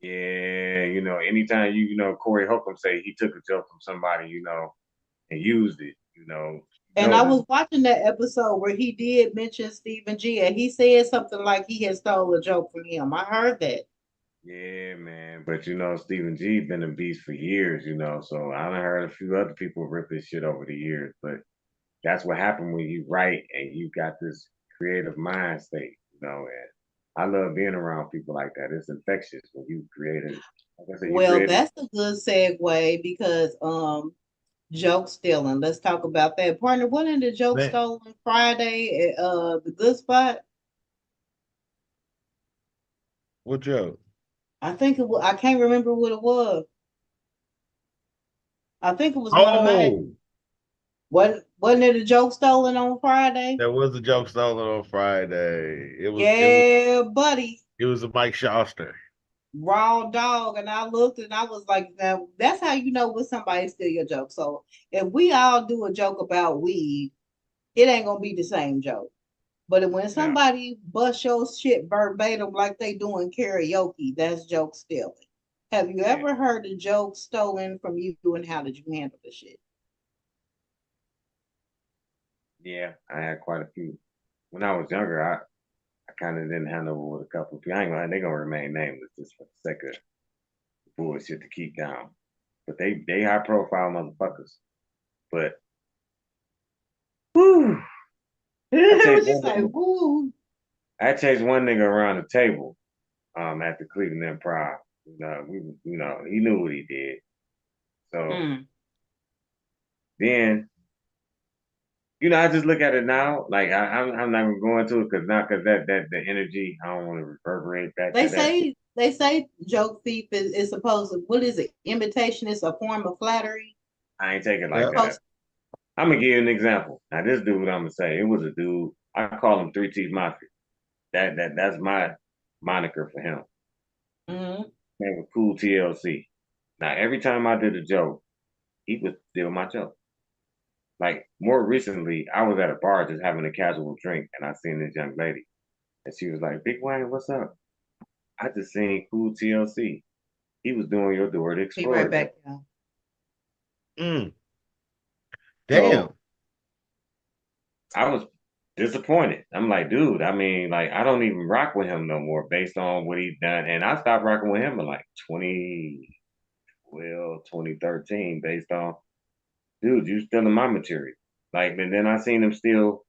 yeah, you know, anytime you know Corey Holcomb say he took a joke from somebody, you know, and used it, you know. And I was watching that episode where he did mention Stephen G, and he said something like he had stole a joke from him. I heard that. Yeah, man. But you know, Stephen G been a beast for years, you know. So I done heard a few other people rip his shit over the years. But that's what happened when you write and you got this creative mind state, you know. And I love being around people like that. It's infectious when you created. Like I said, you Well, created. that's a good segue because joke stealing. Let's talk about that. Partner, wasn't the joke stolen Friday at the Good Spot? What joke? I think it was, I can't remember what it was. I think it was one of mine. Wasn't it a joke stolen on Friday? There was a joke stolen on Friday. It was buddy. It was a Mike Shoster. Raw dog. And I looked and I was like, now that's how you know when somebody steal your joke. So if we all do a joke about weed, it ain't gonna be the same joke. But when somebody bust your shit verbatim like they doing karaoke, that's joke stealing. Have you ever heard a joke stolen from you, and how did you handle the shit? Yeah, I had quite a few. When I was younger, I kind of didn't handle with a couple of people. They gonna remain nameless just for the sake of bullshit to keep down. But they high profile motherfuckers. But whew. I chased one nigga around the table at the Cleveland Improv. You know, he knew what he did. So then, you know, I just look at it now. Like I'm not even going to it because that the energy, I don't want to reverberate back to that. They say joke thief is supposed to, what is it? Imitation is a form of flattery. I ain't take it like that. I'm gonna give you an example. Now this dude, I'm gonna say, it was a dude. I call him 3 Teeth Mafia. That's my moniker for him. Name was Cool TLC. Now every time I did a joke, he would steal my joke. Like more recently, I was at a bar just having a casual drink, and I seen this young lady, and she was like, "Big Wayne, what's up?" I just seen Cool TLC. He was doing your door to explore. Be right back, y'all. Damn. So, I was disappointed. I'm like, dude, I mean, like, I don't even rock with him no more based on what he's done. And I stopped rocking with him in like 2013 based on, dude, you stealing my material. Like, and then I seen him steal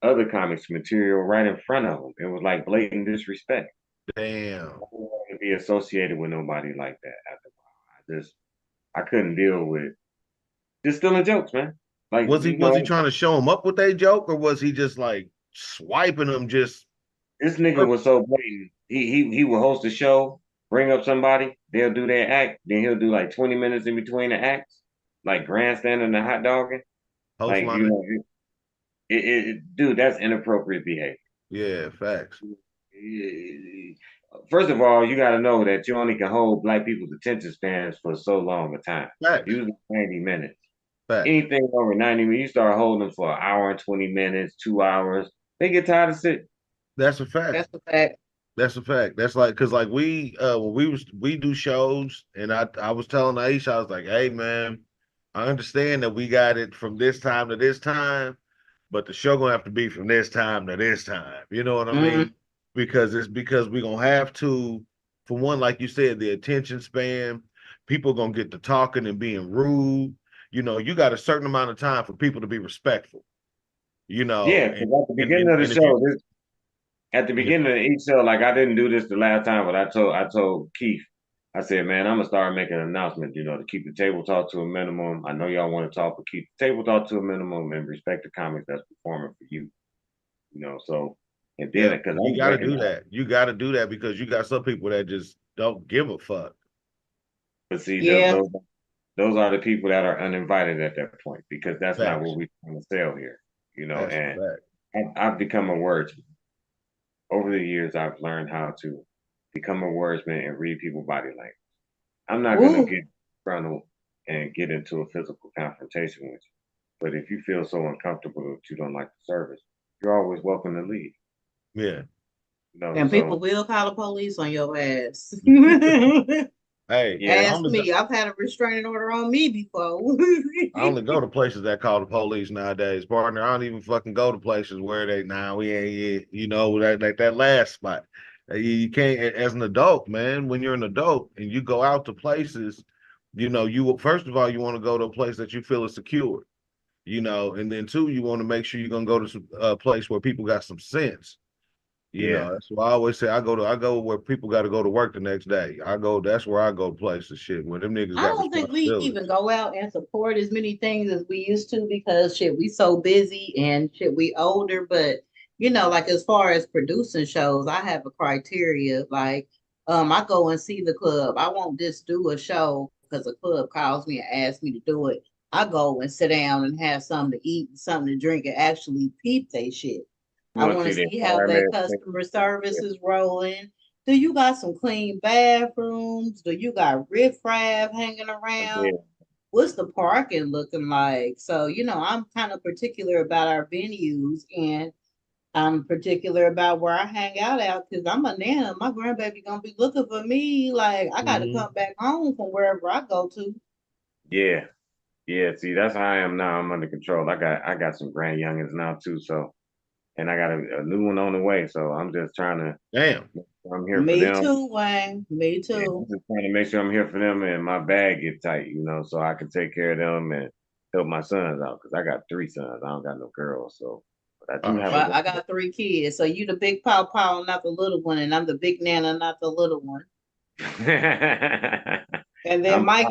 other comics material right in front of him. It was like blatant disrespect. Damn. I don't want to be associated with nobody like that after a while. I couldn't deal with just stealing jokes, man. Like, was he trying to show him up with that joke, or was he just like swiping him? Just this nigga was so blatant. He would host a show, bring up somebody, they'll do their act, then he'll do like 20 minutes in between the acts, like grandstanding and hot dogging. Like, you know, dude, that's inappropriate behavior. Yeah, facts. first of all, you got to know that you only can hold black people's attention spans for so long a time. Facts. Usually 90 minutes. Facts. Anything over 90 minutes, you start holding them for an hour and 20 minutes, 2 hours. They get tired of sitting. That's a fact. That's a fact. That's a fact. That's like, cause like we when we do shows, and I was telling Aisha, I was like, hey man, I understand that we got it from this time to this time, but the show gonna have to be from this time to this time. You know what I mean? Because we're gonna have to, for one, like you said, the attention span, people gonna get to talking and being rude. You know, you got a certain amount of time for people to be respectful. You know, Yeah, because at the beginning of the show, at the beginning of each show, like I didn't do this the last time, but I told Keith, I said, man, I'm gonna start making an announcement, you know, to keep the table talk to a minimum. I know y'all want to talk, but keep the table talk to a minimum and respect the comics that's performing for you. You know, so and then because you gotta do that. You gotta do that because you got some people that just don't give a fuck. But see, those are the people that are uninvited at that point because that's not what we're trying to sell here. You know, and I've become a wordsmith. Over the years, I've learned how to become a wordsmith and read people's body language. I'm not going to get frontal and get into a physical confrontation with you. But if you feel so uncomfortable that you don't like the service, you're always welcome to leave. Yeah. You know, And people will call the police on your ass. Hey, ask me. I've had a restraining order on me before. I only go to places that call the police nowadays, partner. I don't even fucking go to places where we ain't, you know, that last spot. You can't, as an adult, man, when you're an adult and you go out to places, you know, first of all, you want to go to a place that you feel is secure, you know, and then two, you want to make sure you're going to go to a place where people got some sense. You know, that's why I always say I go where people got to go to work the next day. That's where I go to places, shit, where them niggas I don't think we even go out and support as many things as we used to because shit, we so busy and shit, we older. But you know, like as far as producing shows, I have a criteria. Like, I go and see the club. I won't just do a show because a club calls me and asks me to do it. I go and sit down and have something to eat, something to drink, and actually peep they shit. I want to see how their customer service is rolling. Do you got some clean bathrooms? Do you got riffraff hanging around? What's the parking looking like? So, you know, I'm kind of particular about our venues and I'm particular about where I hang out at because I'm a nana. My grandbaby gonna be looking for me. Like I got to come back home from wherever I go to. Yeah. Yeah. See, that's how I am now. I'm under control. I got some grand youngins now too. So. And I got a new one on the way, so I'm just trying to. Damn. I'm here for them. Me too, Wayne. Me too. Yeah, I'm just trying to make sure I'm here for them and my bag get tight, you know, so I can take care of them and help my sons out because I got 3 sons. I don't got no girls, so. But I do have. I got 3 kids, so you the big pawpaw, not the little one, and I'm the big nana, not the little one. And then Mike,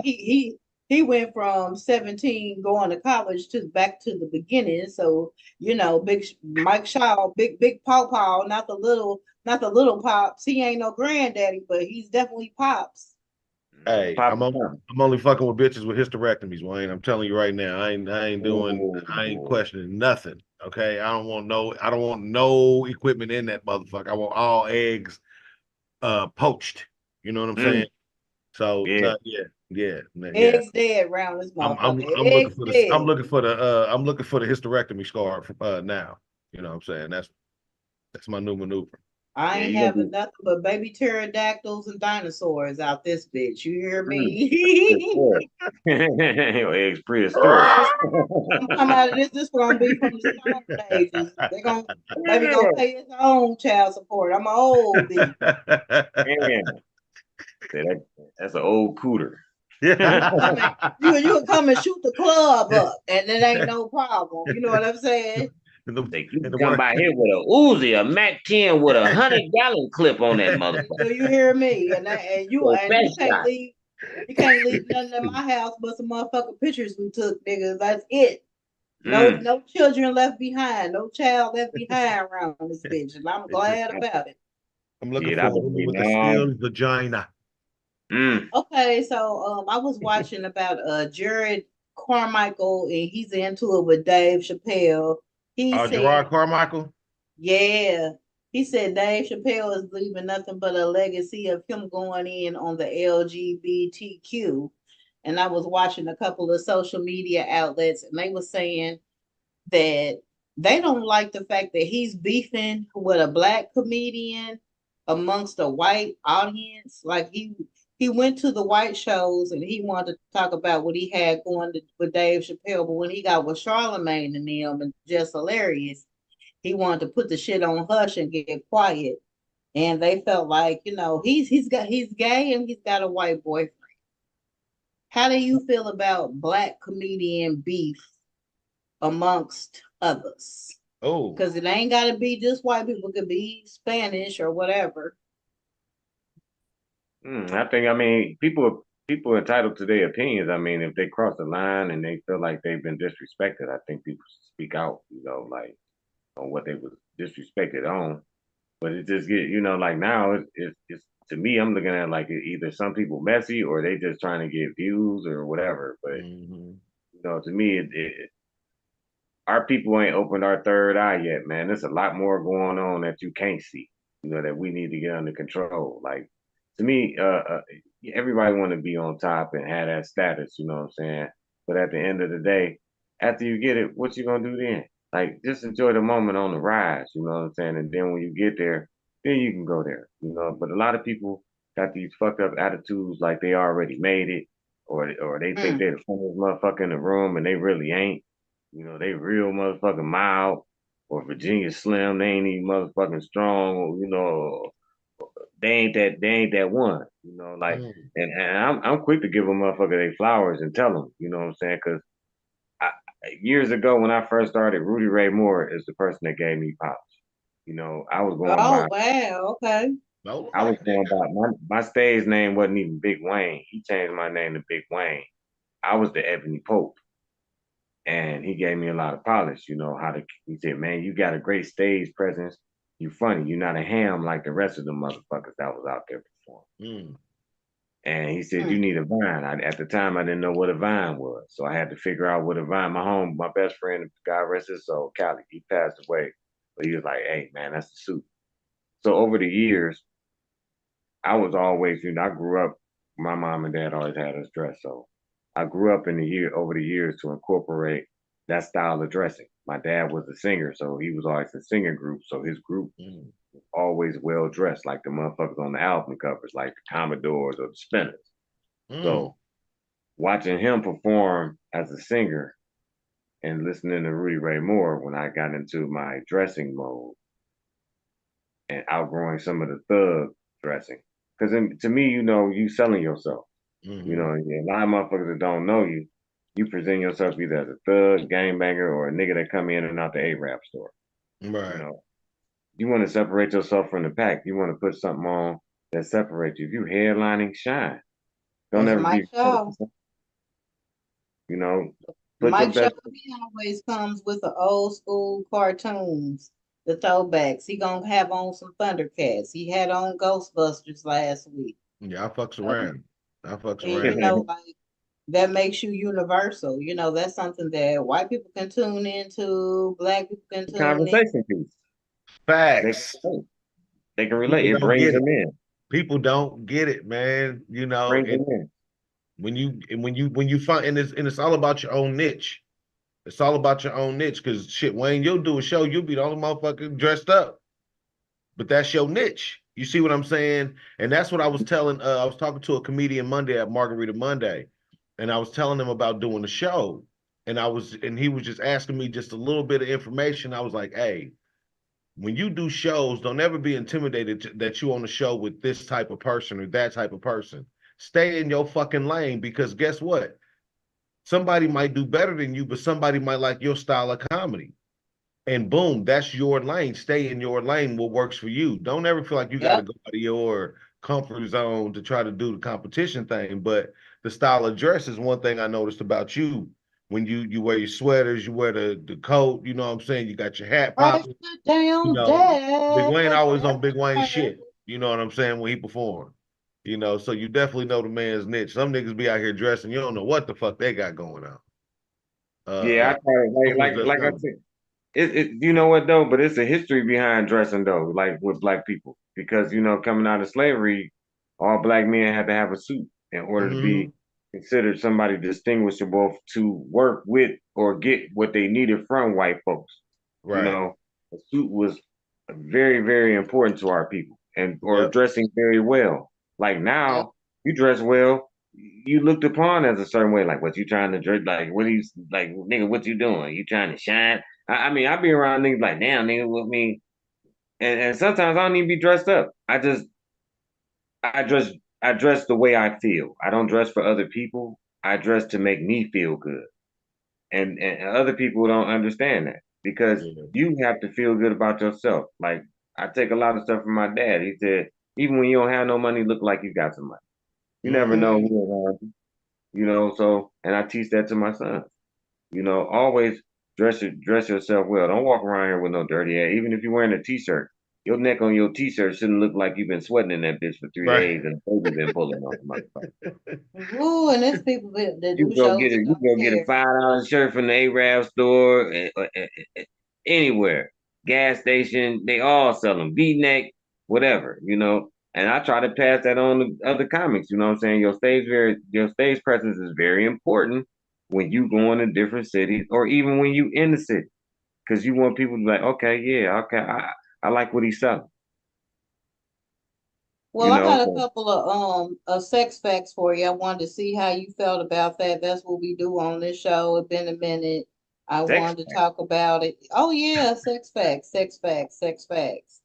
he went from 17 going to college to back to the beginning. So, you know, big Mike Shaw, big pawpaw, not the little pops. He ain't no granddaddy, but he's definitely pops. Hey, I'm only fucking with bitches with hysterectomies, Wayne. I'm telling you right now. I ain't questioning nothing. Okay. I don't want no equipment in that motherfucker. I want all eggs poached. You know what I'm saying? So Eggs dead around this motherfucker. I'm looking for the hysterectomy scar now. You know what I'm saying? That's my new maneuver. I ain't having nothing but baby pterodactyls and dinosaurs out this bitch. You hear me? Your eggs prehistoric. I'm coming out of this. This gonna be from the Stone Ages. Baby gonna pay his own child support. I'm an old bitch. That's an old cooter. You can come and shoot the club up, and it ain't no problem. You know what I'm saying? You can come by here with a Uzi, a Mac 10 with 100-gallon clip on that motherfucker. So you hear me? And you can't leave nothing in my house but some motherfucking pictures we took, niggas. That's it. No children left behind. No child left behind around this bitch, and I'm glad about it. I'm looking for a woman with a steel vagina. Okay, so I was watching about Jared Carmichael, and he's into it with Dave Chappelle. He said, Gerard Carmichael? Yeah. He said Dave Chappelle is leaving nothing but a legacy of him going in on the LGBTQ. And I was watching a couple of social media outlets, and they were saying that they don't like the fact that he's beefing with a black comedian amongst a white audience. Like he went to the white shows and he wanted to talk about what he had with Dave Chappelle, but when he got with Charlemagne and them and Just Hilarious, he wanted to put the shit on hush and get quiet. And they felt like, he's gay and he's got a white boyfriend. How do you feel about black comedian beef amongst others? Oh, because it ain't got to be just white people. It could be Spanish or whatever. I mean, people are entitled to their opinions. I mean, if they cross the line and they feel like they've been disrespected, I think people should speak out, like on what they was disrespected on. But it just get, like now it's to me, I'm looking at like either some people messy or they just trying to get views or whatever. But to me, our people ain't opened our third eye yet, man. There's a lot more going on that you can't see, that we need to get under control. Like, to me, everybody want to be on top and have that status, you know what I'm saying? But at the end of the day, after you get it, what you gonna do then? Like, just enjoy the moment on the rise, you know what I'm saying? And then when you get there, then you can go there, But a lot of people got these fucked up attitudes like they already made it, or they think they're the funniest motherfucker in the room and they really ain't. They real motherfucking mild, or Virginia Slim, they ain't even motherfucking strong, they ain't that one, and I'm quick to give a motherfucker their flowers and tell them, you know what I'm saying? Because years ago when I first started, Rudy Ray Moore is the person that gave me polish. I was going by. Oh wow, okay. I was going by my stage name wasn't even Big Wayne. He changed my name to Big Wayne. I was the Ebony Pope. And he gave me a lot of polish, he said, man, you got a great stage presence. You funny. You're not a ham like the rest of the motherfuckers that was out there performing. And he said, you need a vine. At the time, I didn't know what a vine was. So I had to figure out what a vine. My best friend, God rest his soul, Cali, he passed away. But he was like, hey, man, that's the suit. So over the years, I was always, I grew up, my mom and dad always had us dressed. So I grew up over the years to incorporate that style of dressing. My dad was a singer, so he was always in singing group. So his group was always well dressed, like the motherfuckers on the album covers, like the Commodores or the Spinners. So watching him perform as a singer and listening to Rudy Ray Moore when I got into my dressing mode and outgrowing some of the thug dressing. Because to me, you selling yourself. A lot of motherfuckers that don't know you, you present yourself either as a thug, gangbanger, or a nigga that come in and out the A-Rap store. Right. You want to separate yourself from the pack. You want to put something on that separates you. If you headlining, shine. Don't ever be. Show. Put Mike your Show, best. he always comes with the old school cartoons, the throwbacks. He gonna have on some Thundercats. He had on Ghostbusters last week. Yeah, I fucks around. And, like, that makes you universal. That's something that white people can tune into, black people can tune Conversation piece. Facts. They can relate. It brings them in. People don't get it, man. Brings them in. When you find, and it's all about your own niche. It's all about your own niche. Because shit, Wayne, you'll do a show, you'll be the only motherfucker dressed up. But that's your niche. You see what I'm saying? And that's what I was telling. I was talking to a comedian Monday at Margarita Monday, and I was telling him about doing the show. And he was just asking me just a little bit of information. I was like, hey, when you do shows, don't ever be intimidated that you on a show with this type of person or that type of person. Stay in your fucking lane, because guess what? Somebody might do better than you, but somebody might like your style of comedy. And boom, that's your lane. Stay in your lane, what works for you. Don't ever feel like you got to go out of your comfort zone to try to do the competition thing. But the style of dress is one thing I noticed about you. When you wear your sweaters, you wear the coat, you know what I'm saying? You got your hat popping. Big Wayne always on Big Wayne shit. You know what I'm saying? When he performed. So you definitely know the man's niche. Some niggas be out here dressing, you don't know what the fuck they got going on. Yeah, I try to, like I said. you know what though, but it's a history behind dressing though, like with black people, because coming out of slavery, all black men had to have a suit in order to be considered somebody distinguishable to work with or get what they needed from white folks. Right. A suit was very, very important to our people, and or Yep. dressing very well. Like now, Yep. you dress well, you looked upon as a certain way. Like, what you trying to dress? Like, what are you like, nigga? What you doing? You trying to shine? I mean, I be around niggas like, damn, nigga, with me. And sometimes I don't even be dressed up. I dress I dress the way I feel. I don't dress for other people. I dress to make me feel good. And other people don't understand that because you have to feel good about yourself. Like I take a lot of stuff from my dad. He said, even when you don't have no money, look like you got some money. You never know who around you, so and I teach that to my sons. Always dress yourself well. Don't walk around here with no dirty ass. Even if you're wearing a t-shirt, your neck on your t-shirt shouldn't look like you've been sweating in that bitch for 3 days and the baby been pulling off the motherfucker. Ooh, and there's people that You do go shows get that you don't go get a care. $5 shirt from the Arab store, anywhere, gas station. They all sell them, V-neck, whatever. And I try to pass that on to other comics. You know what I'm saying? Your stage presence is very important when you go into different cities or even when you in the city, because you want people to be like, okay, yeah, okay, I like what he's selling. Well, I got a So couple of sex facts for you. I wanted to see how you felt about that. That's what we do on this show. It's been a minute. I sex wanted to talk about it. Oh yeah, sex facts, sex facts, sex facts.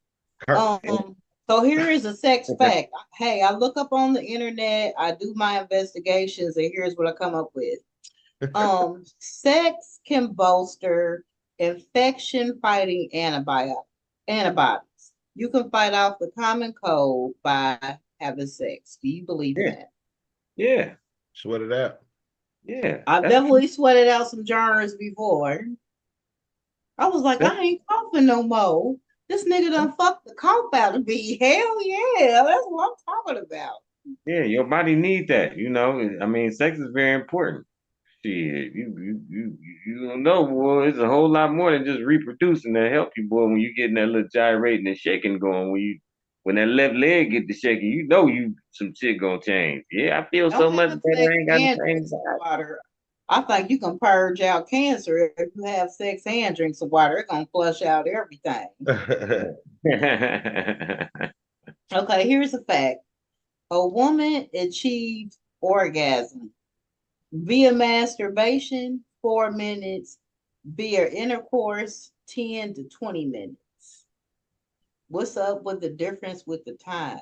So here is a sex fact. Hey, I look up on the internet, I do my investigations, and here's what I come up with. Sex can bolster infection fighting antibodies. You can fight off the common cold by having sex. Do you believe in that? Yeah. Sweat it out. Yeah. I've definitely sweated out some germs before. I was like, I ain't coughing no more. This nigga done fucked the cough out of me. Hell yeah, that's what I'm talking about. Yeah, your body needs that. I mean, sex is very important. Shit, you don't know, boy. It's a whole lot more than just reproducing to help you, boy. When you getting that little gyrating and shaking going, when that left leg get to shaking, some shit gonna change. Yeah, I feel so much better. I ain't got the same water. I think you can purge out cancer if you have sex and drink some water. It's gonna flush out everything. Okay, here's a fact. A woman achieves orgasm via masturbation 4 minutes, via intercourse 10 to 20 minutes. What's up with the difference with the time?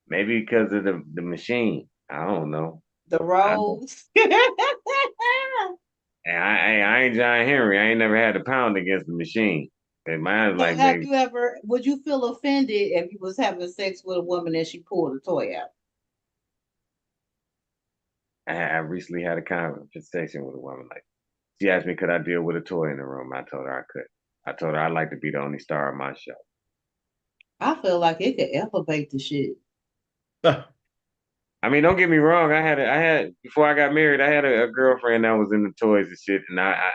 Maybe because of the machine. I don't know. The roles. And I ain't John Henry. I ain't never had to pound against the machine. And mine's So like, have baby, you ever, would you feel offended if you was having sex with a woman and she pulled a toy out? I recently had a conversation with a woman. Like, she asked me, could I deal with a toy in the room? I told her I could. I told her I'd like to be the only star of my show. I feel like it could elevate the shit. I mean, don't get me wrong. I had before I got married, I had a girlfriend that was into toys and shit, and I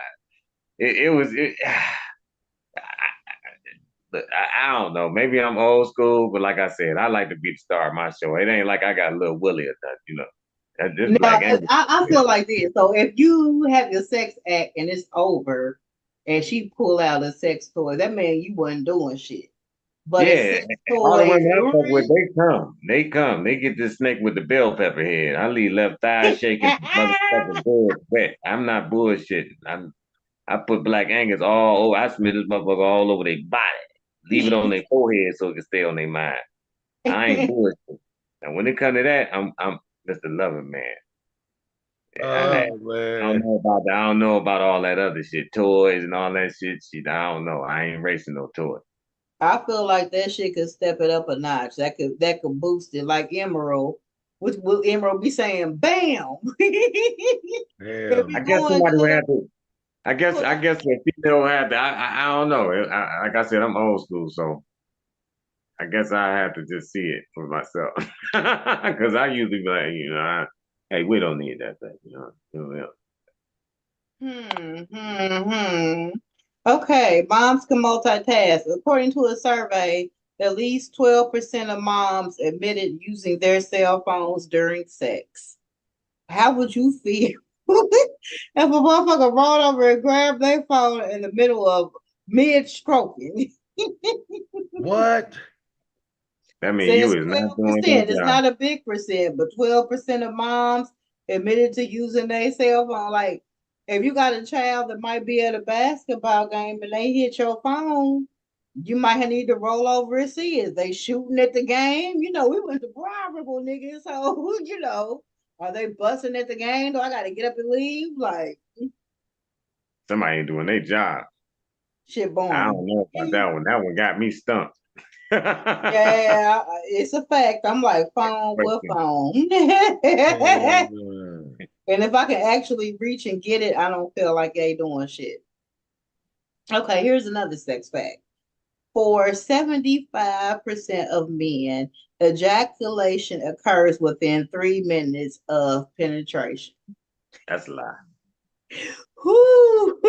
don't know. Maybe I'm old school, but like I said, I like to be the star of my show. It ain't like I got a little Willie or nothing, This No, Black Angus. I feel like this. So if you have your sex act and it's over and she pull out a sex toy, that means you wasn't doing shit. But a Yeah, sex all the toy, women I fuck with, they come. They get this snake with the bell pepper head. I leave left thigh shaking, motherfucking bed wet. I'm not bullshitting. I put Black Angus all over. I smear this motherfucker all over their body. Leave it on their forehead so it can stay on their mind. I ain't bullshitting. And when it come to that, I'm Mr. Loving Man. I don't know about that. I don't know about all that other shit, toys and all that shit. I don't know. I ain't racing no toy. I feel like that shit could step it up a notch. That could boost it, like Emerald. Which will Emerald be saying, "Bam"? I guess somebody would have to. I guess the female would have to. I don't know. Like I said, I'm old school, so I guess I have to just see it for myself. Because I usually be like, hey, we don't need that thing, Okay, moms can multitask. According to a survey, at least 12% of moms admitted using their cell phones during sex. How would you feel if a motherfucker rolled over and grabbed their phone in the middle of mid-stroking? What? That means Says you is not 12%. doing your It's job. not a big percent, but 12% of moms admitted to using their cell phone. Like, if you got a child that might be at a basketball game and they hit your phone, you might need to roll over and see it. They shooting at the game. You know, we went to Briarable, niggas. So, you know, are they busting at the game? Do I got to get up and leave? Like, Somebody ain't doing their job. shit I boring. don't know about that one. That one got me stumped. Yeah, it's a fact. I'm like, phone, what phone? And if I can actually reach and get it, I don't feel like they doing shit. Okay, here's another sex fact. For 75% of men, ejaculation occurs within 3 minutes of penetration. That's a lie. Whoo!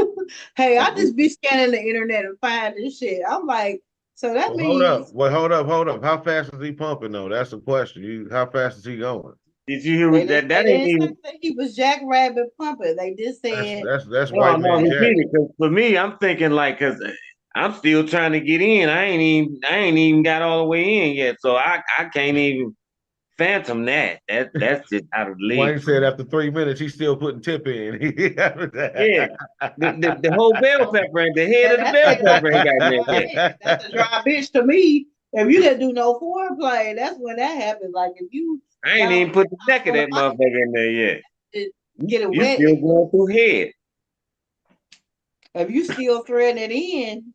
Hey, I just be scanning the internet and find this shit. I'm like, so that Well, hold up. means Well, hold up. How fast is he pumping though? That's the question. How fast is he going? Did you hear they what didn't, that? That they ain't didn't even. say he was jackrabbit pumping. They just said That's No, white no, man repeat jack. it. 'Cause for me, I'm thinking like, cause I'm still trying to get in. I ain't even got all the way in yet. So I can't even phantom that. That's just out of the league. Wayne said after 3 minutes, he's still putting tip in. Yeah, the whole bell pepper, and the head of the that's bell like pepper ain't got a there dry yet. bitch. That's a dry bitch to me. If you didn't do no foreplay, that's when that happens. Like if you I ain't got even put the neck of on the that motherfucker in there yet. get it You wet, still going through head. if you still threading it in,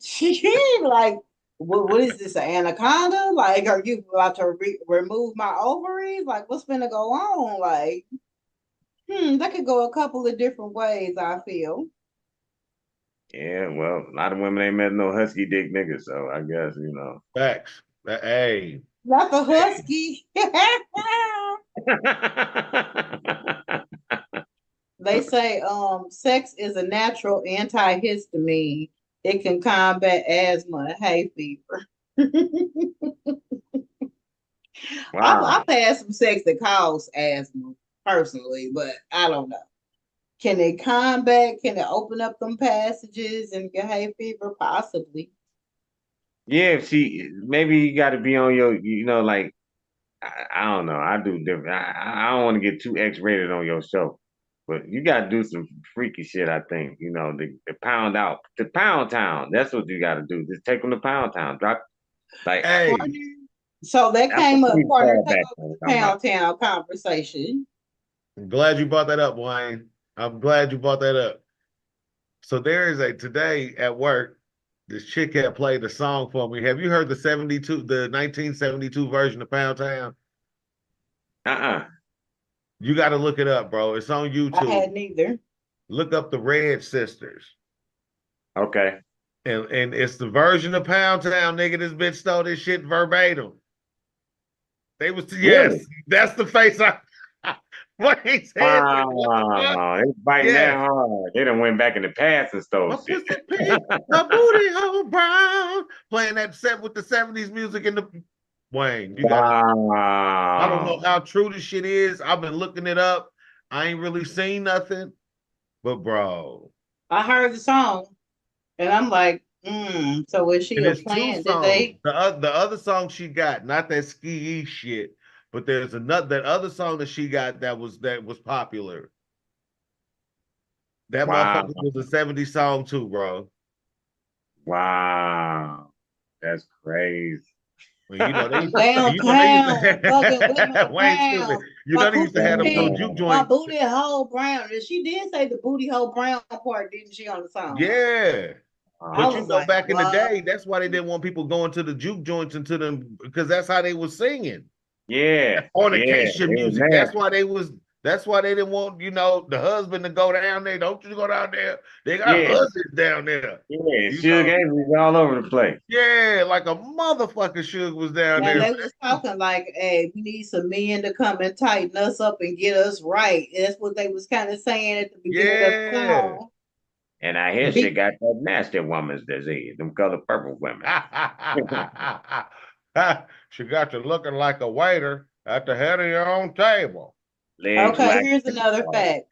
like what is this, an anaconda? Like, are you about to remove my ovaries? Like, what's gonna go on? Like, that could go a couple of different ways, I feel. Yeah, well, a lot of women ain't met no husky dick niggas, so I guess Facts. Hey. Not the husky. They say sex is a natural antihistamine. It can combat asthma and hay fever. Wow. I've had some sex that caused asthma personally, but I don't know. Can it combat? Can it open up them passages and get hay fever? Possibly. Yeah, maybe you got to be on your, like I don't know. I do different. I don't want to get too X-rated on your show, but you got to do some freaky shit. I think the pound out to Pound Town. That's what you got to do. Just take them to Pound Town. Drop like. Hey. So that That's came up, pretty partner. far Take back, over the I'm Pound Town conversation. I'm glad you brought that up, Wayne. I'm glad you brought that up. So there is today at work, this chick had played a song for me. Have you heard the 1972 version of Pound Town? You got to look it up, bro. It's on YouTube. I hadn't either. Look up the Red Sisters. Okay. And it's the version of Pound Town, nigga. This bitch stole this shit verbatim. They was Really? That's the face I what he said. Wow, they biting that hard. They done went back in the past and stole My shit. pussy pink, my booty hole brown. Playing that set with the 70s music in the Wayne. You gotta. I don't know how true this shit is. I've been looking it up. I ain't really seen nothing. But bro, I heard the song, and I'm like, so is she a plant? Did they? The other song she got, not that ski shit, but there's that other song that she got that was popular. That motherfucker was a 70s song too, bro. Wow, that's crazy. Well, you know they used to have them little juke joints. My booty hole brown. And she did say the booty hole brown part, didn't she, on the song? Yeah. But you know, back in the day, wow. that's why they didn't want people going to the juke joints and to them, because that's how they was singing. Yeah. Fornication music. That's why they didn't want, the husband to go down there. Don't you go down there. They got husbands down there. Yeah, Suge Avery's all over the place. Yeah, like a motherfucker Suge was down there. They was talking like, hey, we need some men to come and tighten us up and get us right. That's what they was kind of saying at the beginning of the song. And I hear she got that nasty woman's disease, them color purple women. She got you looking like a waiter at the head of your own table. Legs Okay, like here's another fact.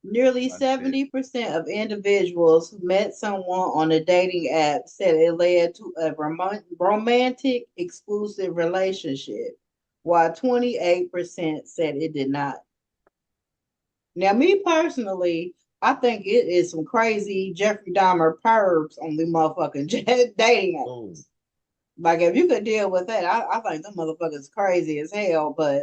Nearly That's it. 70% of individuals who met someone on a dating app said it led to a romantic, exclusive relationship, while 28% said it did not. Now, me personally, I think it is some crazy Jeffrey Dahmer pervs on the motherfucking dating apps. Like, if you could deal with that, I think them motherfuckers crazy as hell. But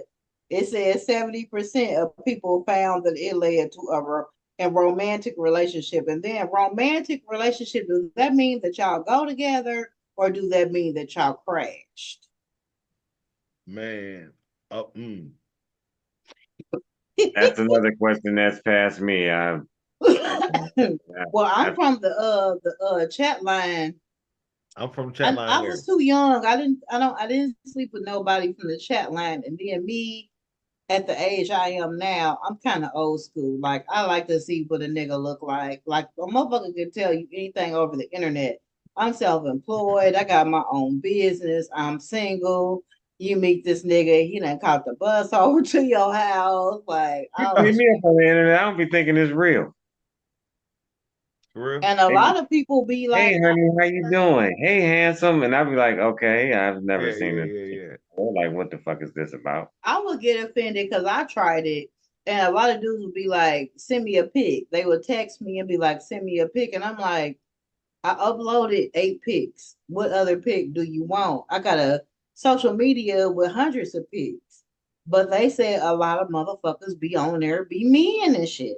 it says 70% of people found that it led to a romantic relationship. And then romantic relationship, does that mean that y'all go together or do that mean that y'all crashed? Man. That's another question that's past me. Well, I'm from the chat line. I'm from chat line. I was too young. I didn't sleep with nobody from the chat line. And then me, at the age I am now, I'm kind of old school. Like, I like to see what a nigga look like. Like, a motherfucker can tell you anything over the internet. I'm self-employed. I got my own business. I'm single. You meet this nigga, he done caught the bus over to your house. Like, You hit me up on the internet, I don't be thinking it's real. and a lot of people be like, "Hey, honey, how you doing? Hey, handsome," and I be like, "Okay, I've never seen it." Like, what the fuck is this about? I would get offended because I tried it, and a lot of dudes would be like, "Send me a pic." They would text me and be like, "Send me a pic," and I'm like, "I uploaded 8 pics. What other pic do you want?" I got a social media with hundreds of pics, but they said a lot of motherfuckers be on there, be men and shit.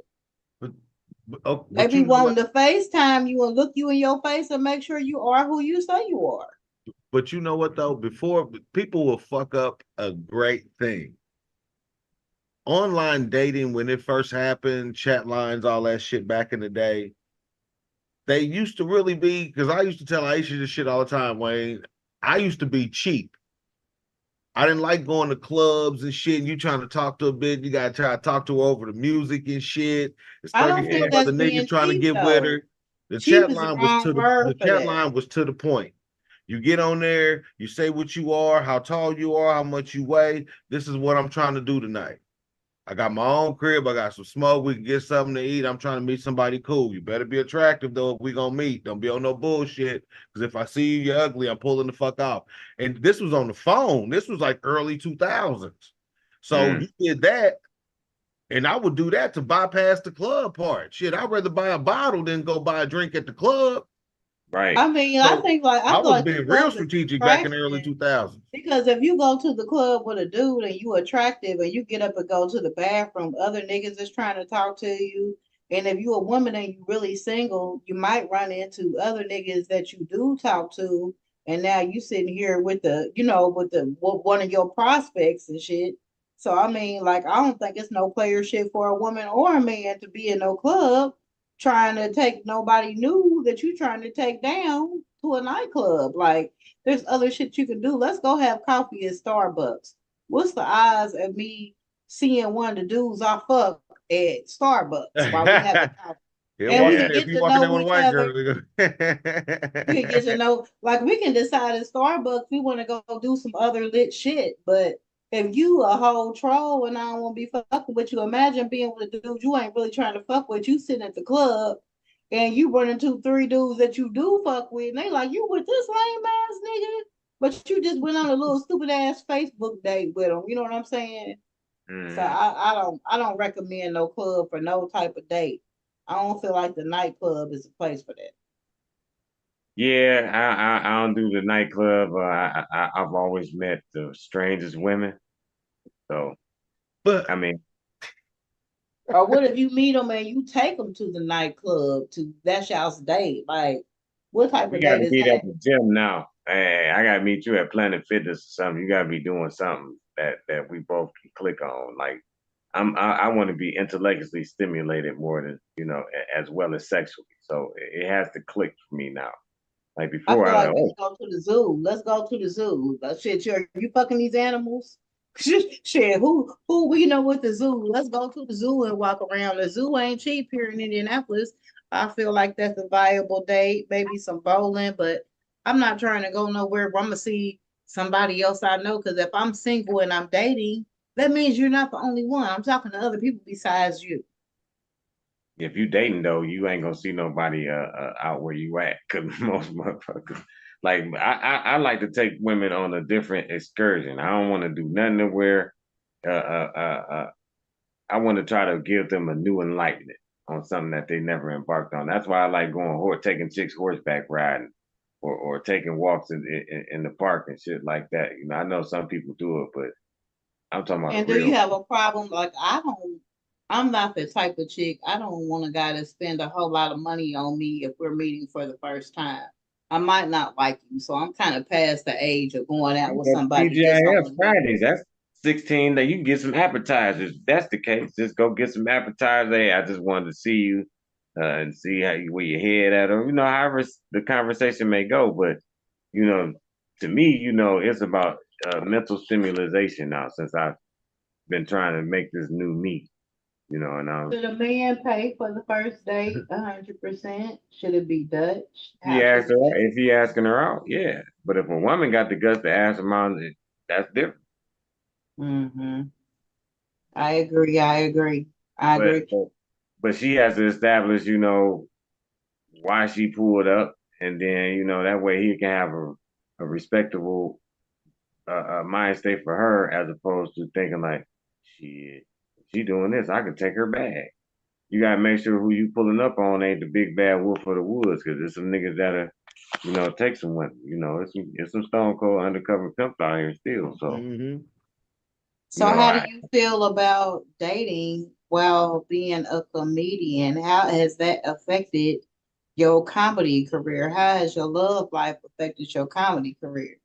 They be wanting to FaceTime you and look you in your face and make sure you are who you say you are. But you know what though? Before people will fuck up a great thing. Online dating, when it first happened, chat lines, all that shit back in the day, they used to really be, because I used to tell Aisha this shit all the time, Wayne. I used to be cheap. I didn't like going to clubs and shit. And you trying to talk to a bitch, you gotta try to talk to her over the music and shit. It's 35 other niggas trying to get with her. The chat line was to the chat line was to the point. You get on there, you say what you are, how tall you are, how much you weigh. This is what I'm trying to do tonight. I got my own crib. I got some smoke. We can get something to eat. I'm trying to meet somebody cool. You better be attractive, though, if we gonna meet. Don't be on no bullshit. Because if I see you, you're ugly, I'm pulling the fuck off. And this was on the phone. This was like early 2000s. So you did that, and I would do that to bypass the club part. Shit, I'd rather buy a bottle than go buy a drink at the club. Right. I mean, so I think like I was being real strategic back in the early 2000s. Because if you go to the club with a dude and you attractive and you get up and go to the bathroom, other niggas is trying to talk to you. And if you a woman and you really single, you might run into other niggas that you do talk to. And now you sitting here with with one of your prospects and shit. So I mean, like, I don't think it's no player shit for a woman or a man to be in no club trying to take nobody new that you trying to take down to a nightclub. Like, there's other shit you can do. Let's go have coffee at Starbucks. What's the odds of me seeing one of the dudes I fuck at Starbucks while we have coffee? And we get to know each other. We get to know, like, we can decide at Starbucks we want to go do some other lit shit. But if you a whole troll and I don't want to be fucking with you, imagine being with a dude you ain't really trying to fuck with. You sitting at the club and you run into 3 dudes that you do fuck with, and they like, you with this lame ass nigga, but you just went on a little stupid ass Facebook date with them. You know what I'm saying? So I don't recommend no club for no type of date. I don't feel like the nightclub is a place for that. Yeah, I don't do the nightclub. I've always met the strangest women. So, but I mean, or what if you meet them and you take them to the nightclub that's y'all's date? Like, what type we of got date to is meet that? at the gym now. Hey, I got to meet you at Planet Fitness or something. You got to be doing something that we both can click on. Like, I want to be intellectually stimulated more than, as well as sexually. So it has to click for me now. Like before, I feel like let's go to the zoo. Let's go to the zoo. Shit, you fucking these animals? Shit, who we know at the zoo? Let's go to the zoo and walk around. The zoo ain't cheap here in Indianapolis. I feel like that's a viable date. Maybe some bowling, but I'm not trying to go nowhere where I'm gonna see somebody else I know. Because if I'm single and I'm dating, that means you're not the only one. I'm talking to other people besides you. If you dating though, you ain't gonna see nobody out where you at. Cause most motherfuckers, like I like to take women on a different excursion. I don't want to do nothing to where I want to try to give them a new enlightenment on something that they never embarked on. That's why I like going taking chicks horseback riding, or taking walks in the park and shit like that. You know, I know some people do it, but I'm talking about And do you have a problem? Like I'm not the type of chick. I don't want a guy to spend a whole lot of money on me if we're meeting for the first time. I might not like you, so I'm kind of past the age of going out with somebody. TGIF Fridays. That's 16. That you can get some appetizers. If that's the case, just go get some appetizers. Hey, I just wanted to see you and see where your head at, or however the conversation may go. But to me, it's about mental stimulation now. Since I've been trying to make this new me. And should a man pay for the first date 100%? Should it be Dutch? If he asking her out, yeah. But if a woman got the guts to ask him out, that's different. Mm-hmm. I agree. But she has to establish, why she pulled up, and then that way he can have a respectable mind state for her, as opposed to thinking like, shit, she doing this, I could take her bag. You gotta make sure who you pulling up on ain't the big bad wolf of the woods, because there's some niggas that'll, take some women. It's some stone cold undercover pimps out here still. So, so how do you feel about dating while being a comedian? How has that affected your comedy career? How has your love life affected your comedy career?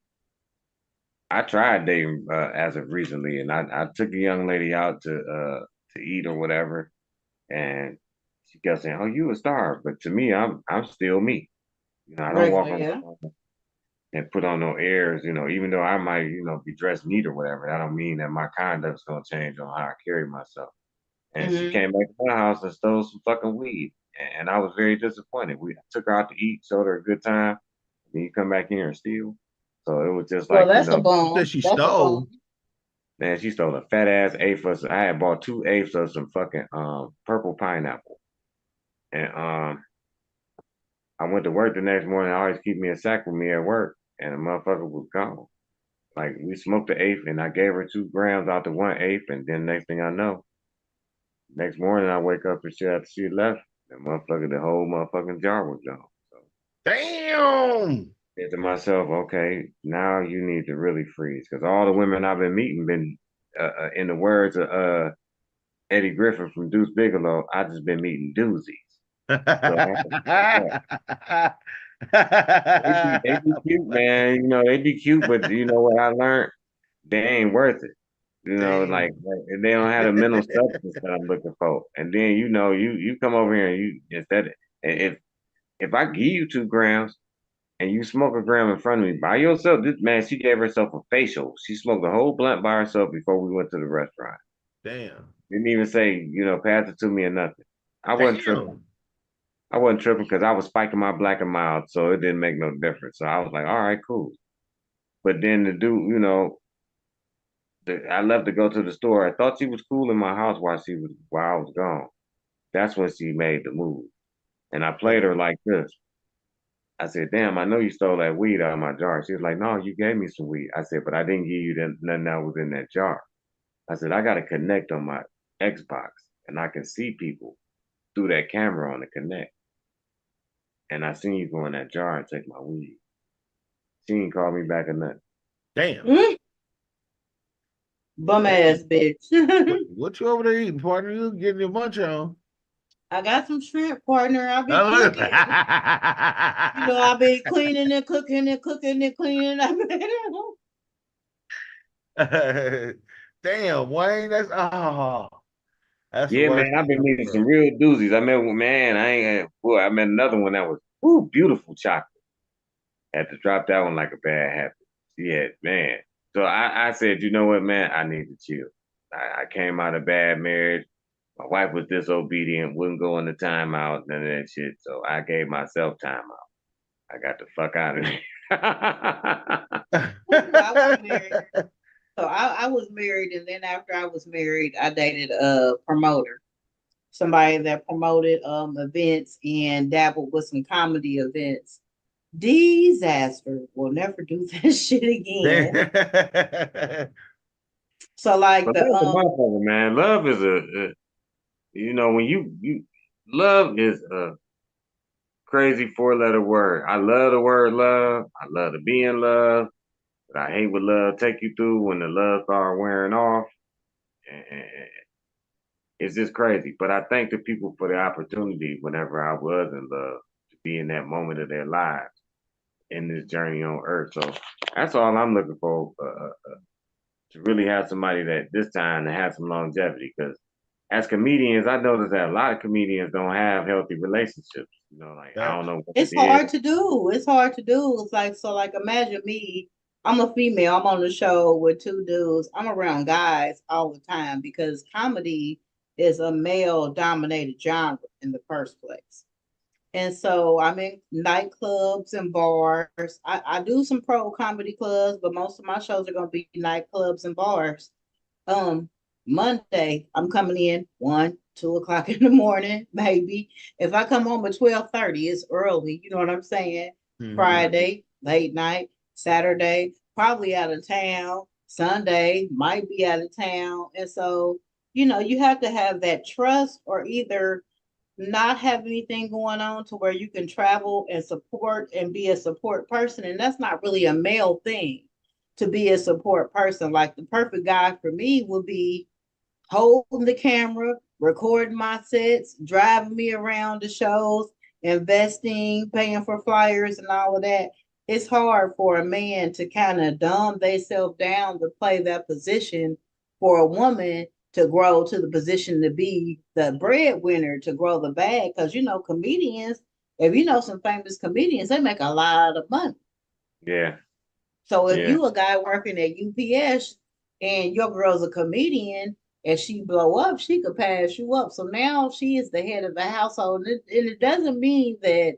I tried dating as of recently, and I took a young lady out to eat or whatever, and she kept saying, "Oh, you a star," but to me, I'm still me. I don't walk around and put on no airs. Even though I might be dressed neat or whatever, that don't mean that my conduct's gonna change on how I carry myself. And she came back to my house and stole some fucking weed, and I was very disappointed. We took her out to eat, showed her a good time, then you come back here and steal. So it was just like, that's a bone. She stole. Man, she stole a fat ass eighth of. I had bought 2 eighths of some fucking purple pineapple, and I went to work the next morning. I always keep me a sack with me at work, and the motherfucker was gone. Like, we smoked the eighth, and I gave her 2 grams out the 1/8, and then next thing I know, next morning I wake up and shit after she left, the whole motherfucking jar was gone. So, damn. I said to myself, okay, now you need to really freeze, because all the women I've been meeting been, in the words of Eddie Griffin from Deuce Bigalow, I just been meeting doozies. They be cute, man. They be cute, but you know what I learned? They ain't worth it. Like they don't have the mental substance that I'm looking for. And then you come over here and you instead, if I give you 2 grams and you smoke a gram in front of me by yourself, she gave herself a facial. She smoked a whole blunt by herself before we went to the restaurant. Damn. Didn't even say, pass it to me or nothing. I wasn't tripping because I was spiking my black and mild, so it didn't make no difference. So I was like, all right, cool. But then the dude, I left to go to the store. I thought she was cool in my house while I was gone. That's when she made the move. And I played her like this. I said, damn, I know you stole that weed out of my jar. She was like, no, you gave me some weed. I said, but I didn't give you nothing that was in that jar. I said, I got to connect on my Xbox, and I can see people through that camera on the Connect. And I seen you go in that jar and take my weed. She ain't call me back or nothing. Damn. Bum ass bitch. What you over there eating, partner? You getting your munch on? I got some shrimp, partner. I've been cooking. I've been cleaning and cooking and cooking and cleaning. Damn, Wayne, that's yeah, man. I've been meeting some real doozies. I met another one that was beautiful chocolate. Had to drop that one like a bad habit. She had, man, So I said, you know what, man, I need to chill. I came out of bad marriage. My wife was disobedient, wouldn't go in the timeout, none of that shit. So I gave myself timeout. I got the fuck out of there. I was married. So I was married, and then after I was married, I dated a promoter, somebody that promoted events and dabbled with some comedy events. Disaster. Will never do that shit again. So like But the that's a motherfucker, man. Love is you know, when you love is a crazy 4-letter word. I love the word love. I love to be in love. But I hate what love take you through when the love start wearing off. And it's just crazy. But I thank the people for the opportunity whenever I was in love to be in that moment of their lives in this journey on earth. So that's all I'm looking for, to really have somebody that this time to have some longevity. Because as comedians, I noticed that a lot of comedians don't have healthy relationships. You know, like I don't know what it's it is. hard to do. It's hard to do. It's like, so like imagine me, I'm a female, I'm on the show with two dudes. I'm around guys all the time because comedy is a male dominated genre in the first place. And so I'm in nightclubs and bars. I do some pro comedy clubs, but most of my shows are gonna be nightclubs and bars. Monday, I'm coming in 1, 2 o'clock in the morning, maybe. If I come home at 12:30, it's early. You know what I'm saying? Mhm. Friday, late night. Saturday, probably out of town. Sunday, might be out of town. And so, you have to have that trust or either not have anything going on to where you can travel and support and be a support person. And that's not really a male thing to be a support person. Like the perfect guy for me would be holding the camera, recording my sets, driving me around the shows, investing, paying for flyers and all of that. It's hard for a man to kind of dumb themselves down to play that position for a woman to grow to the position to be the breadwinner, to grow the bag. Because, comedians, if you know some famous comedians, they make a lot of money. Yeah. So if Yeah. you a guy working at UPS and your girl's a comedian and she blow up, she could pass you up. So now she is the head of the household. And it doesn't mean that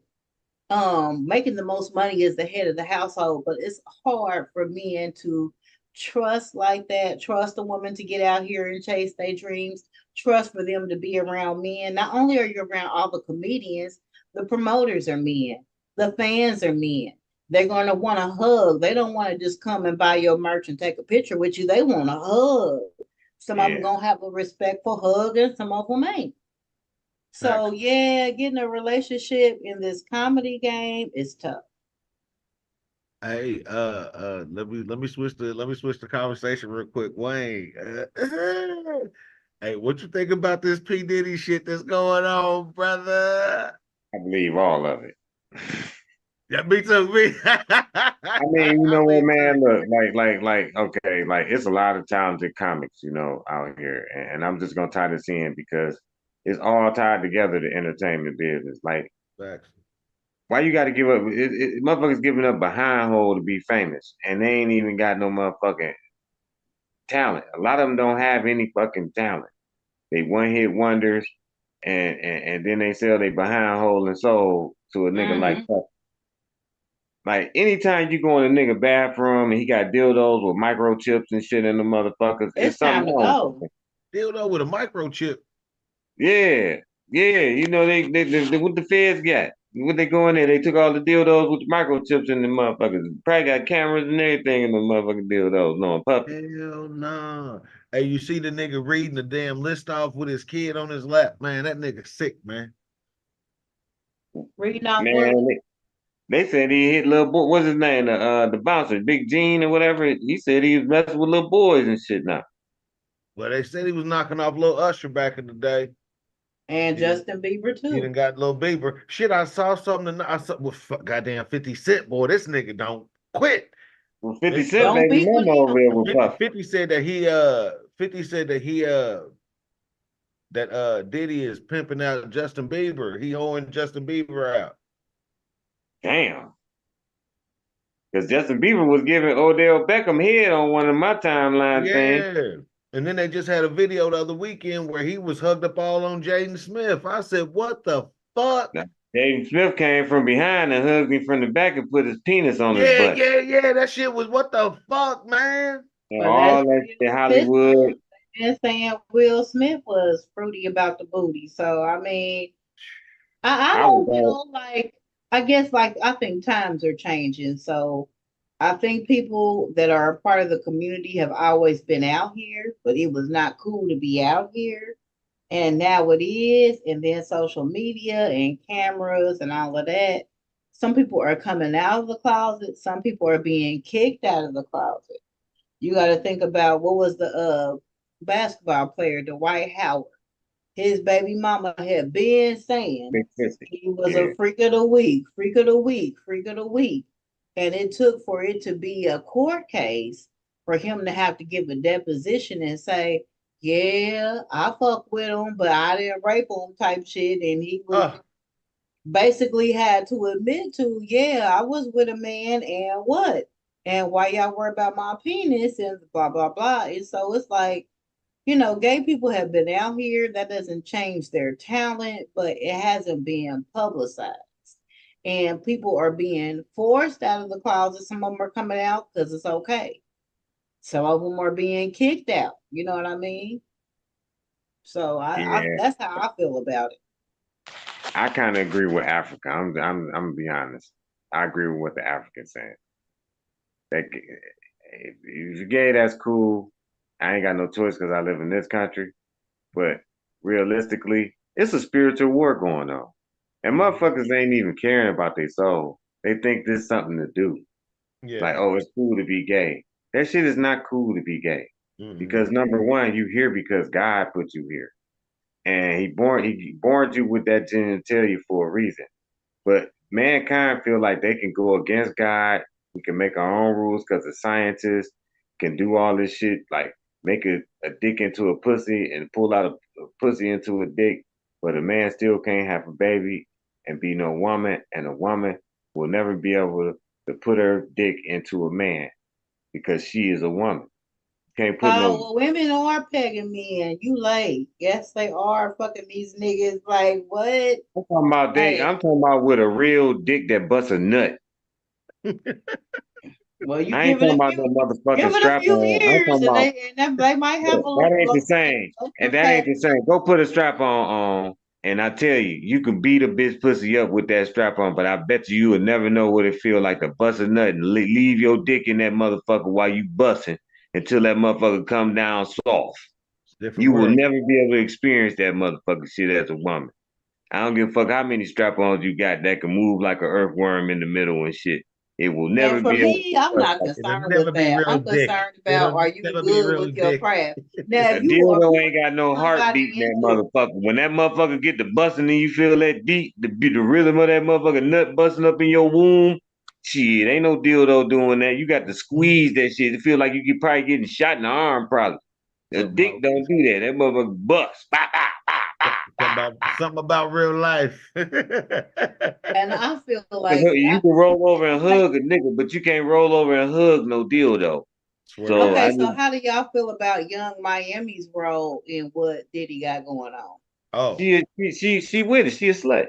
making the most money is the head of the household, but it's hard for men to trust like that, trust a woman to get out here and chase their dreams, trust for them to be around men. Not only are you around all the comedians, the promoters are men, the fans are men. They're going to want a hug. They don't want to just come and buy your merch and take a picture with you. They want a hug. Some of them going to have a respectful hug and some of them ain't. So yeah, getting a relationship in this comedy game is tough. Hey, let me switch the conversation real quick, Wayne. Hey, what you think about this P. Diddy shit that's going on, brother? I believe all of it. Yeah, me too. Me. I mean, you know what, man? Look, okay, like it's a lot of talented comics, out here, and I'm just gonna tie this in because it's all tied together, the entertainment business. Like, Facts. why you got to give up? Motherfuckers giving up behind hole to be famous, and they ain't even got no motherfucking talent. A lot of them don't have any fucking talent. They one hit wonders, and then they sell their behind hole and soul to a nigga like that. Like anytime you go in a nigga bathroom and he got dildos with microchips and shit in the motherfuckers, it's time something to wrong. go. Dildo with a microchip. Yeah. You know they what the feds got. What they go in there, they took all the dildos with the microchips in the motherfuckers. Probably got cameras and everything in the motherfucking dildos. No puppy. Hell no. Hey, you see the nigga reading the damn list off with his kid on his lap, man. That nigga sick, man. Reading off Man, they said he hit little boy. What's his name? The bouncer, Big Gene or whatever. He said he was messing with little boys and shit now. Well, they said he was knocking off Lil Usher back in the day. And Justin Bieber too. He done got Lil Bieber. Shit, I saw something. I saw goddamn 50 Cent, boy. This nigga don't quit. Well, 50 Cent baby mama over there with Puff. 50 said that Diddy is pimping out Justin Bieber. He hoeing Justin Bieber out. Damn. Because Justin Bieber was giving Odell Beckham head on one of my timeline things. Yeah. And then they just had a video the other weekend where he was hugged up all on Jaden Smith. I said, what the fuck? Now, Jaden Smith came from behind and hugged him from the back and put his penis on his Yeah, butt. yeah. That shit was what the fuck, man? And all that shit, Hollywood. And saying Will Smith was fruity about the booty. So I mean, I don't like I guess like I think times are changing. So I think people that are a part of the community have always been out here, but it was not cool to be out here. And now it is, and then social media and cameras and all of that. Some people are coming out of the closet, some people are being kicked out of the closet. You got to think about what was the basketball player, Dwight Howard. His baby mama had been saying he was a freak of the week, freak of the week, freak of the week. And it took for it to be a court case for him to have to give a deposition and say, yeah, I fuck with him, but I didn't rape him type shit. And he was basically had to admit to, yeah, I was with a man and what? And why y'all worry about my penis and blah, blah, blah. And so it's like, you know, gay people have been out here. That doesn't change their talent, but it hasn't been publicized. And people are being forced out of the closet. Some of them are coming out because it's okay. Some of them are being kicked out. You know what I mean? So that's how I feel about it. I kind of agree with Africa. I'm gonna be honest. I agree with what the African's saying. That if you're gay, that's cool. I ain't got no choice because I live in this country. But realistically, it's a spiritual war going on. And motherfuckers ain't even caring about their soul. They think this is something to do. Yeah. Like, oh, it's cool to be gay. That shit is not cool to be gay. Because number one, you here because God put you here. And he born you with that genitalia for a reason. But mankind feel like they can go against God. We can make our own rules because the scientists can do all this shit, like make a dick into a pussy and pull out a pussy into a dick, but a man still can't have a baby and be no woman, and a woman will never be able to put her dick into a man because she is a woman. Can't put well, women are pegging men. You late. Yes, they are fucking these niggas. Like, what? I'm talking about I'm talking about with a real dick that busts a nut. Well, you I ain't talking about no motherfucking strap on. Years and they might have that ain't the same. And that ain't the same. Go put a strap on, and I tell you, you can beat a bitch pussy up with that strap on, but I bet you will never know what it feel like to bust a nut and leave your dick in that motherfucker while you busting until that motherfucker come down soft. You will never be able to experience that motherfucking shit as a woman. I don't give a fuck how many strap-ons you got that can move like an earthworm in the middle and shit. It will never and for be. Me, I'm not concerned with that. I'm concerned about are you good with your craft? Now, if you dildo ain't got no heartbeat in that motherfucker. When that motherfucker get the busting and you feel that beat, the rhythm of that motherfucker nut busting up in your womb, shit, ain't no dildo doing that. You got to squeeze that shit. It feel like you could probably getting shot in the arm, probably. The dick don't do that. That motherfucker bust. Bah, bah, something about real life. And I feel like you can roll over and hug a nigga, but you can't roll over and hug no dildo. So how do y'all feel about Young Miami's role in what Diddy got going on? Oh, she with it. She a slut.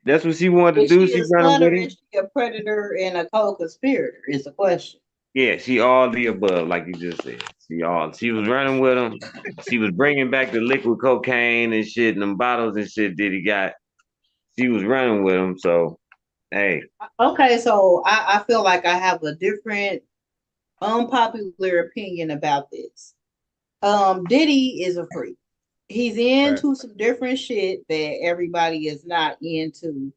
That's what she wanted to do. She running with him. Is she a predator and a co-conspirator? Is the question. Yeah, she all the above, like you just said. She was running with him. She was bringing back the liquid cocaine and shit and them bottles and shit that he got. She was running with him. So, hey. Okay, so I feel like I have a different unpopular opinion about this. Diddy is a freak. He's into some different shit that everybody is not into.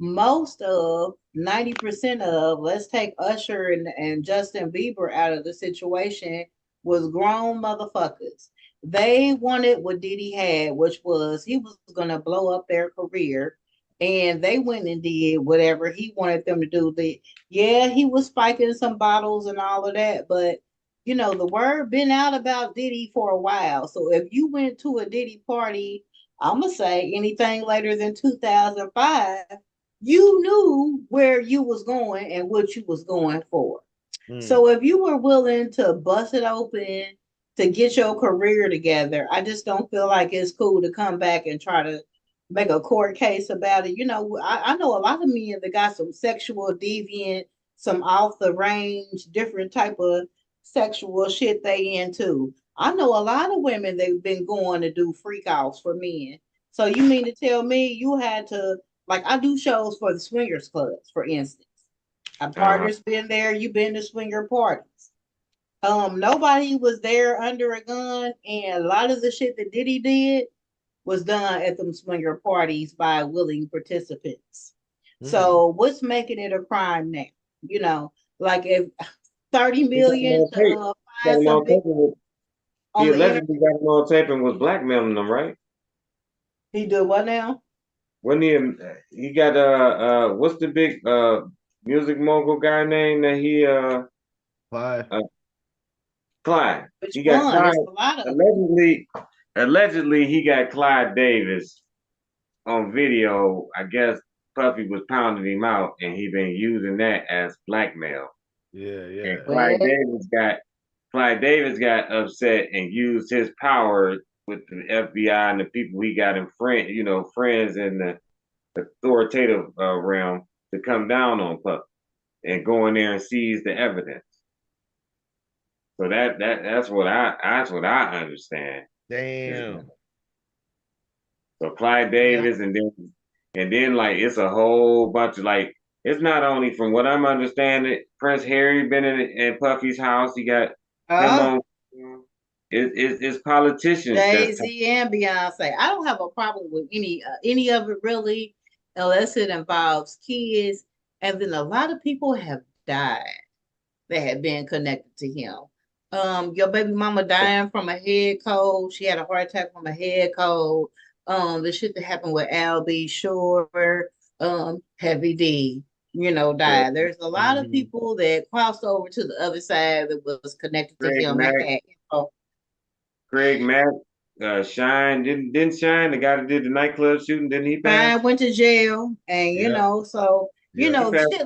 Most of 90% of, let's take Usher and Justin Bieber out of the situation, was grown motherfuckers. They wanted what Diddy had, which was he was going to blow up their career, and they went and did whatever he wanted them to do. Yeah, he was spiking some bottles and all of that, but you know, the word been out about Diddy for a while. So if you went to a Diddy party, I'm going to say anything later than 2005, you knew where you was going and what you was going for. Mm. So if you were willing to bust it open to get your career together, I just don't feel like it's cool to come back and try to make a court case about it. You know, I know a lot of men that got some sexual deviant, some off the range, different type of sexual shit they into. I know a lot of women they've been going to do freak offs for men. So you mean to tell me you had to, like, I do shows for the swingers clubs, for instance. A partner's been there, you've been to swinger parties. Nobody was there under a gun, and a lot of the shit that Diddy did was done at them swinger parties by willing participants. So what's making it a crime now? You know, like if 30 million to find some big He allegedly got him on tape and was blackmailing them, right? He did what now? When he got what's the big music mogul guy name that he Clyde. Clyde. Which He got one? Clyde. Allegedly he got Clyde Davis on video. I guess Puffy was pounding him out and he been using that as blackmail. Yeah. And Clyde Davis got upset and used his power with the FBI and the people he got friends in the authoritative realm to come down on Puffy and go in there and seize the evidence. So that's what I understand. Damn. So Clyde Davis and then like it's a whole bunch of like it's not only from what I'm understanding, Prince Harry been in Puffy's house. He got him on. It's politicians. Jay-Z and Beyonce. I don't have a problem with any of it really, unless it involves kids. And then a lot of people have died that have been connected to him. Your baby mama dying from a head cold. She had a heart attack from a head cold. The shit that happened with Al B. Shore, Heavy D, died. There's a lot of people that crossed over to the other side that was connected to him. Craig Mack, Shine didn't Shine, the guy that did the nightclub shooting, didn't he pass? Shine went to jail, and shit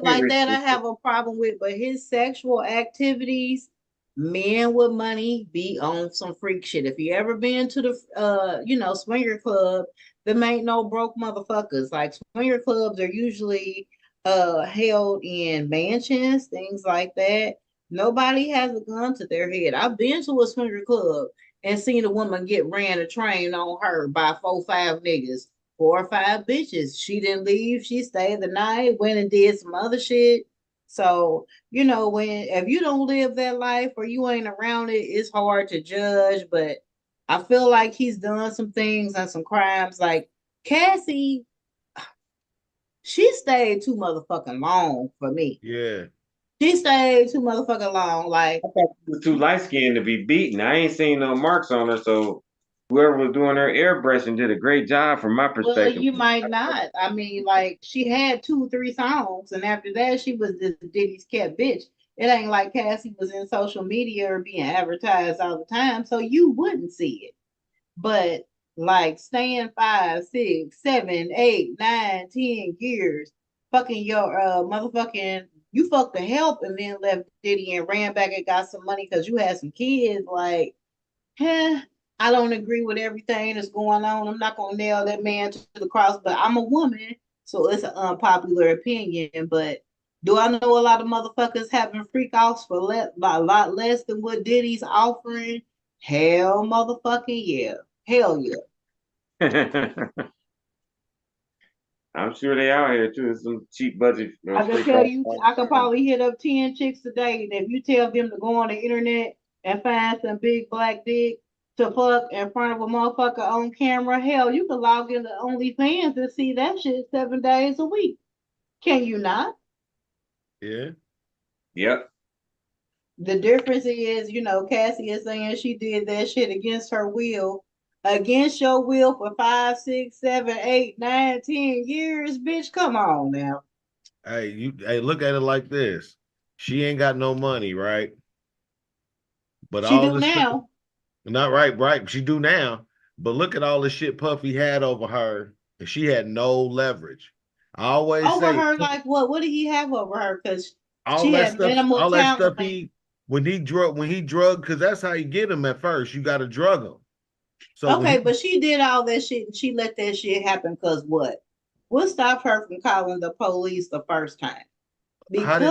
like that I have a problem with. But his sexual activities, men with money be on some freak shit. If you ever been to the swinger club, them ain't no broke motherfuckers. Like swinger clubs are usually held in mansions, things like that. Nobody has a gun to their head. I've been to a swinger club and seen a woman get ran a train on her by 4 or 5 niggas, 4 or 5 bitches. She didn't leave. She stayed the night, went and did some other shit. So, if you don't live that life or you ain't around it, it's hard to judge. But I feel like he's done some things and some crimes. Like Cassie, she stayed too motherfucking long for me. Yeah. She stayed too motherfucking long. Like, I thought she was too light skinned to be beaten. I ain't seen no marks on her, so whoever was doing her airbrushing did a great job from my perspective. Well, you might not. I mean, like, she had 2 or 3 songs, and after that, she was this Diddy's cat bitch. It ain't like Cassie was in social media or being advertised all the time, so you wouldn't see it. But like staying 5, 6, 7, 8, 9, 10 years, fucking your motherfucking. You fucked the help and then left Diddy and ran back and got some money because you had some kids. Like, I don't agree with everything that's going on. I'm not gonna nail that man to the cross, but I'm a woman, so it's an unpopular opinion. But do I know a lot of motherfuckers having freak offs for a lot less than what Diddy's offering? Hell, motherfucking yeah, hell yeah. I'm sure they out here too. Some cheap budget. I can tell you, I could probably hit up 10 chicks today. And if you tell them to go on the internet and find some big black dick to fuck in front of a motherfucker on camera, hell, you can log into OnlyFans and see that shit 7 days a week. Can you not? Yeah. Yep. The difference is, Cassie is saying she did that shit against her will. Against your will for 5, 6, 7, 8, 9, 10 years, bitch. Come on now. Hey, look at it like this. She ain't got no money, right? But she all do now. Stuff, not right. She do now. But look at all the shit Puffy had over her, and she had no leverage. I always Over say her, like what? What did he have over her? Because all she that had stuff, minimal all that stuff talent. when he drug, because that's how you get him at first. You got to drug him. So Okay, but she did all that shit and she let that shit happen because what? What stopped her from calling the police the first time? Because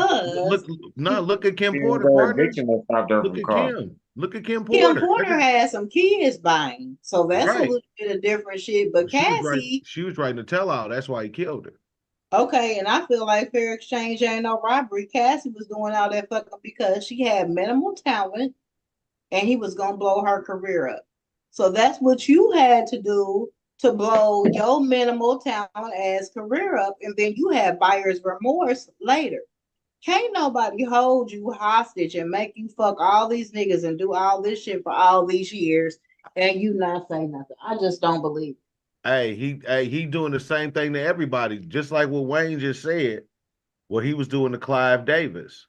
look at Kim It was Porter, her partner. addiction that stopped her Look from at calling. Kim. Look at Kim Kim Porter. Porter had some kids buying, so that's a Right. little bit of different shit. But Cassie, She was writing a tell-all. That's why he killed her. okay, and I feel like fair exchange ain't no robbery. Cassie was doing all that fucking because she had minimal talent and he was gonna blow her career up. So that's what you had to do to blow your minimal talent as career up, and then you had buyer's remorse later. Can't nobody hold you hostage and make you fuck all these niggas and do all this shit for all these years and you not say nothing. I just don't believe it. He doing the same thing to everybody, just like what Wayne just said, what he was doing to Clive Davis.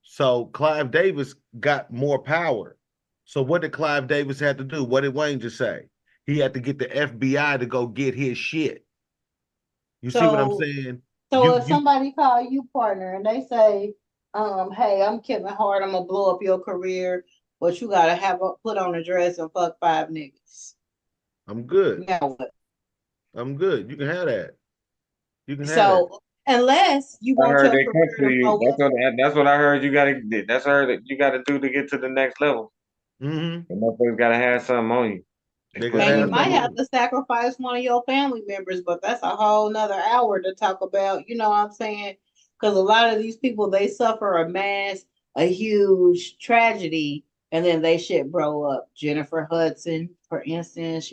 So Clive Davis got more power. So what did Clive Davis have to do? What did Wayne just say? He had to get the FBI to go get his shit. You see what I'm saying? So if somebody call you partner and they say, hey, I'm Kevin Hart, I'm gonna blow up your career, but you gotta put on a dress and fuck 5 niggas. I'm good. Now what? I'm good. You can have that. You can have So unless you I want heard your they career come to to you. blow up. That's what I heard. That's heard that you got to do to get to the next level. Mm-hmm. The motherfuckers got to have something on you. And you might have to sacrifice one of your family members, but that's a whole nother hour to talk about. You know what I'm saying? Because a lot of these people, they suffer a huge tragedy, and then they shit blow up. Jennifer Hudson, for instance,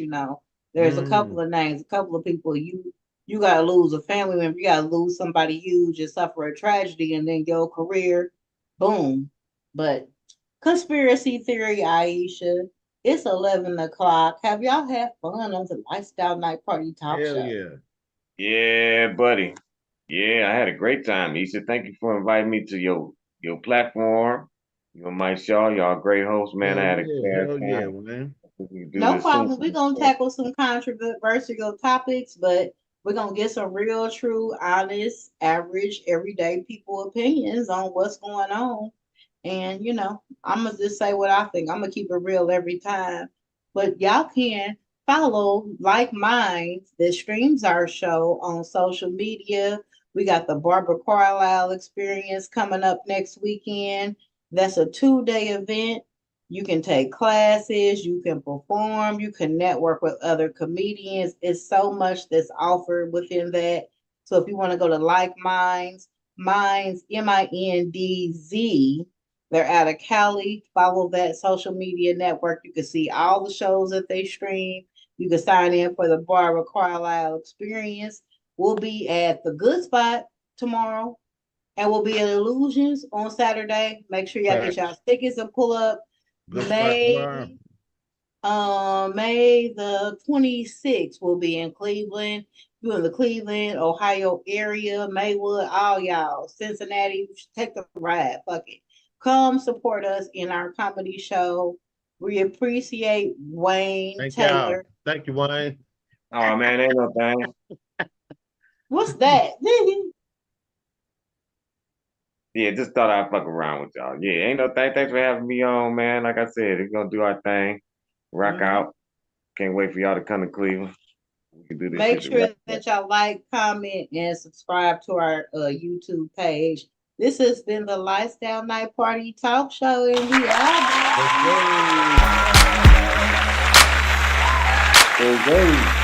there's a couple of names, a couple of people you gotta lose a family member, you gotta lose somebody huge and suffer a tragedy, and then your career, boom. But conspiracy theory, Aisha. It's 11 o'clock. Have y'all had fun on the Lifestyle Night Party Talk Show? Yeah. Yeah, buddy. Yeah, I had a great time. Issa, thank you for inviting me to your platform. Mike Shaw, y'all great hosts, man. I had a hell great yeah, time. man. No problem. We're gonna tackle some controversial topics, but we're gonna get some real, true, honest, average, everyday people opinions on what's going on. And I'm gonna just say what I think. I'm gonna keep it real every time. But y'all can follow Like Minds that streams our show on social media. We got the Barbara Carlisle Experience coming up next weekend. That's a 2-day event. You can take classes, you can perform, you can network with other comedians. It's so much that's offered within that. So if you want to go to Like Minds, MINDZ, they're out of Cali. Follow that social media network. You can see all the shows that they stream. You can sign in for the Barbara Carlisle Experience. We'll be at the Good Spot tomorrow, and we'll be at Illusions on Saturday. Make sure y'all get y'all tickets and pull up. May the 26th will be in Cleveland. You in the Cleveland, Ohio area, Maywood, all y'all, Cincinnati, take the ride. Fuck it. Come support us in our comedy show. We appreciate Wayne Taylor. Y'all. Thank you, Wayne. Oh man, ain't no thing. What's that? Yeah, just thought I'd fuck around with y'all. Yeah, ain't no thing. Thanks for having me on, man. Like I said, we're gonna do our thing. Rock out. Can't wait for y'all to come to Cleveland. We can do this. Make sure that y'all like, comment, and subscribe to our YouTube page. This has been the Lifestyle Night Party Talk Show, and we are. Let's go.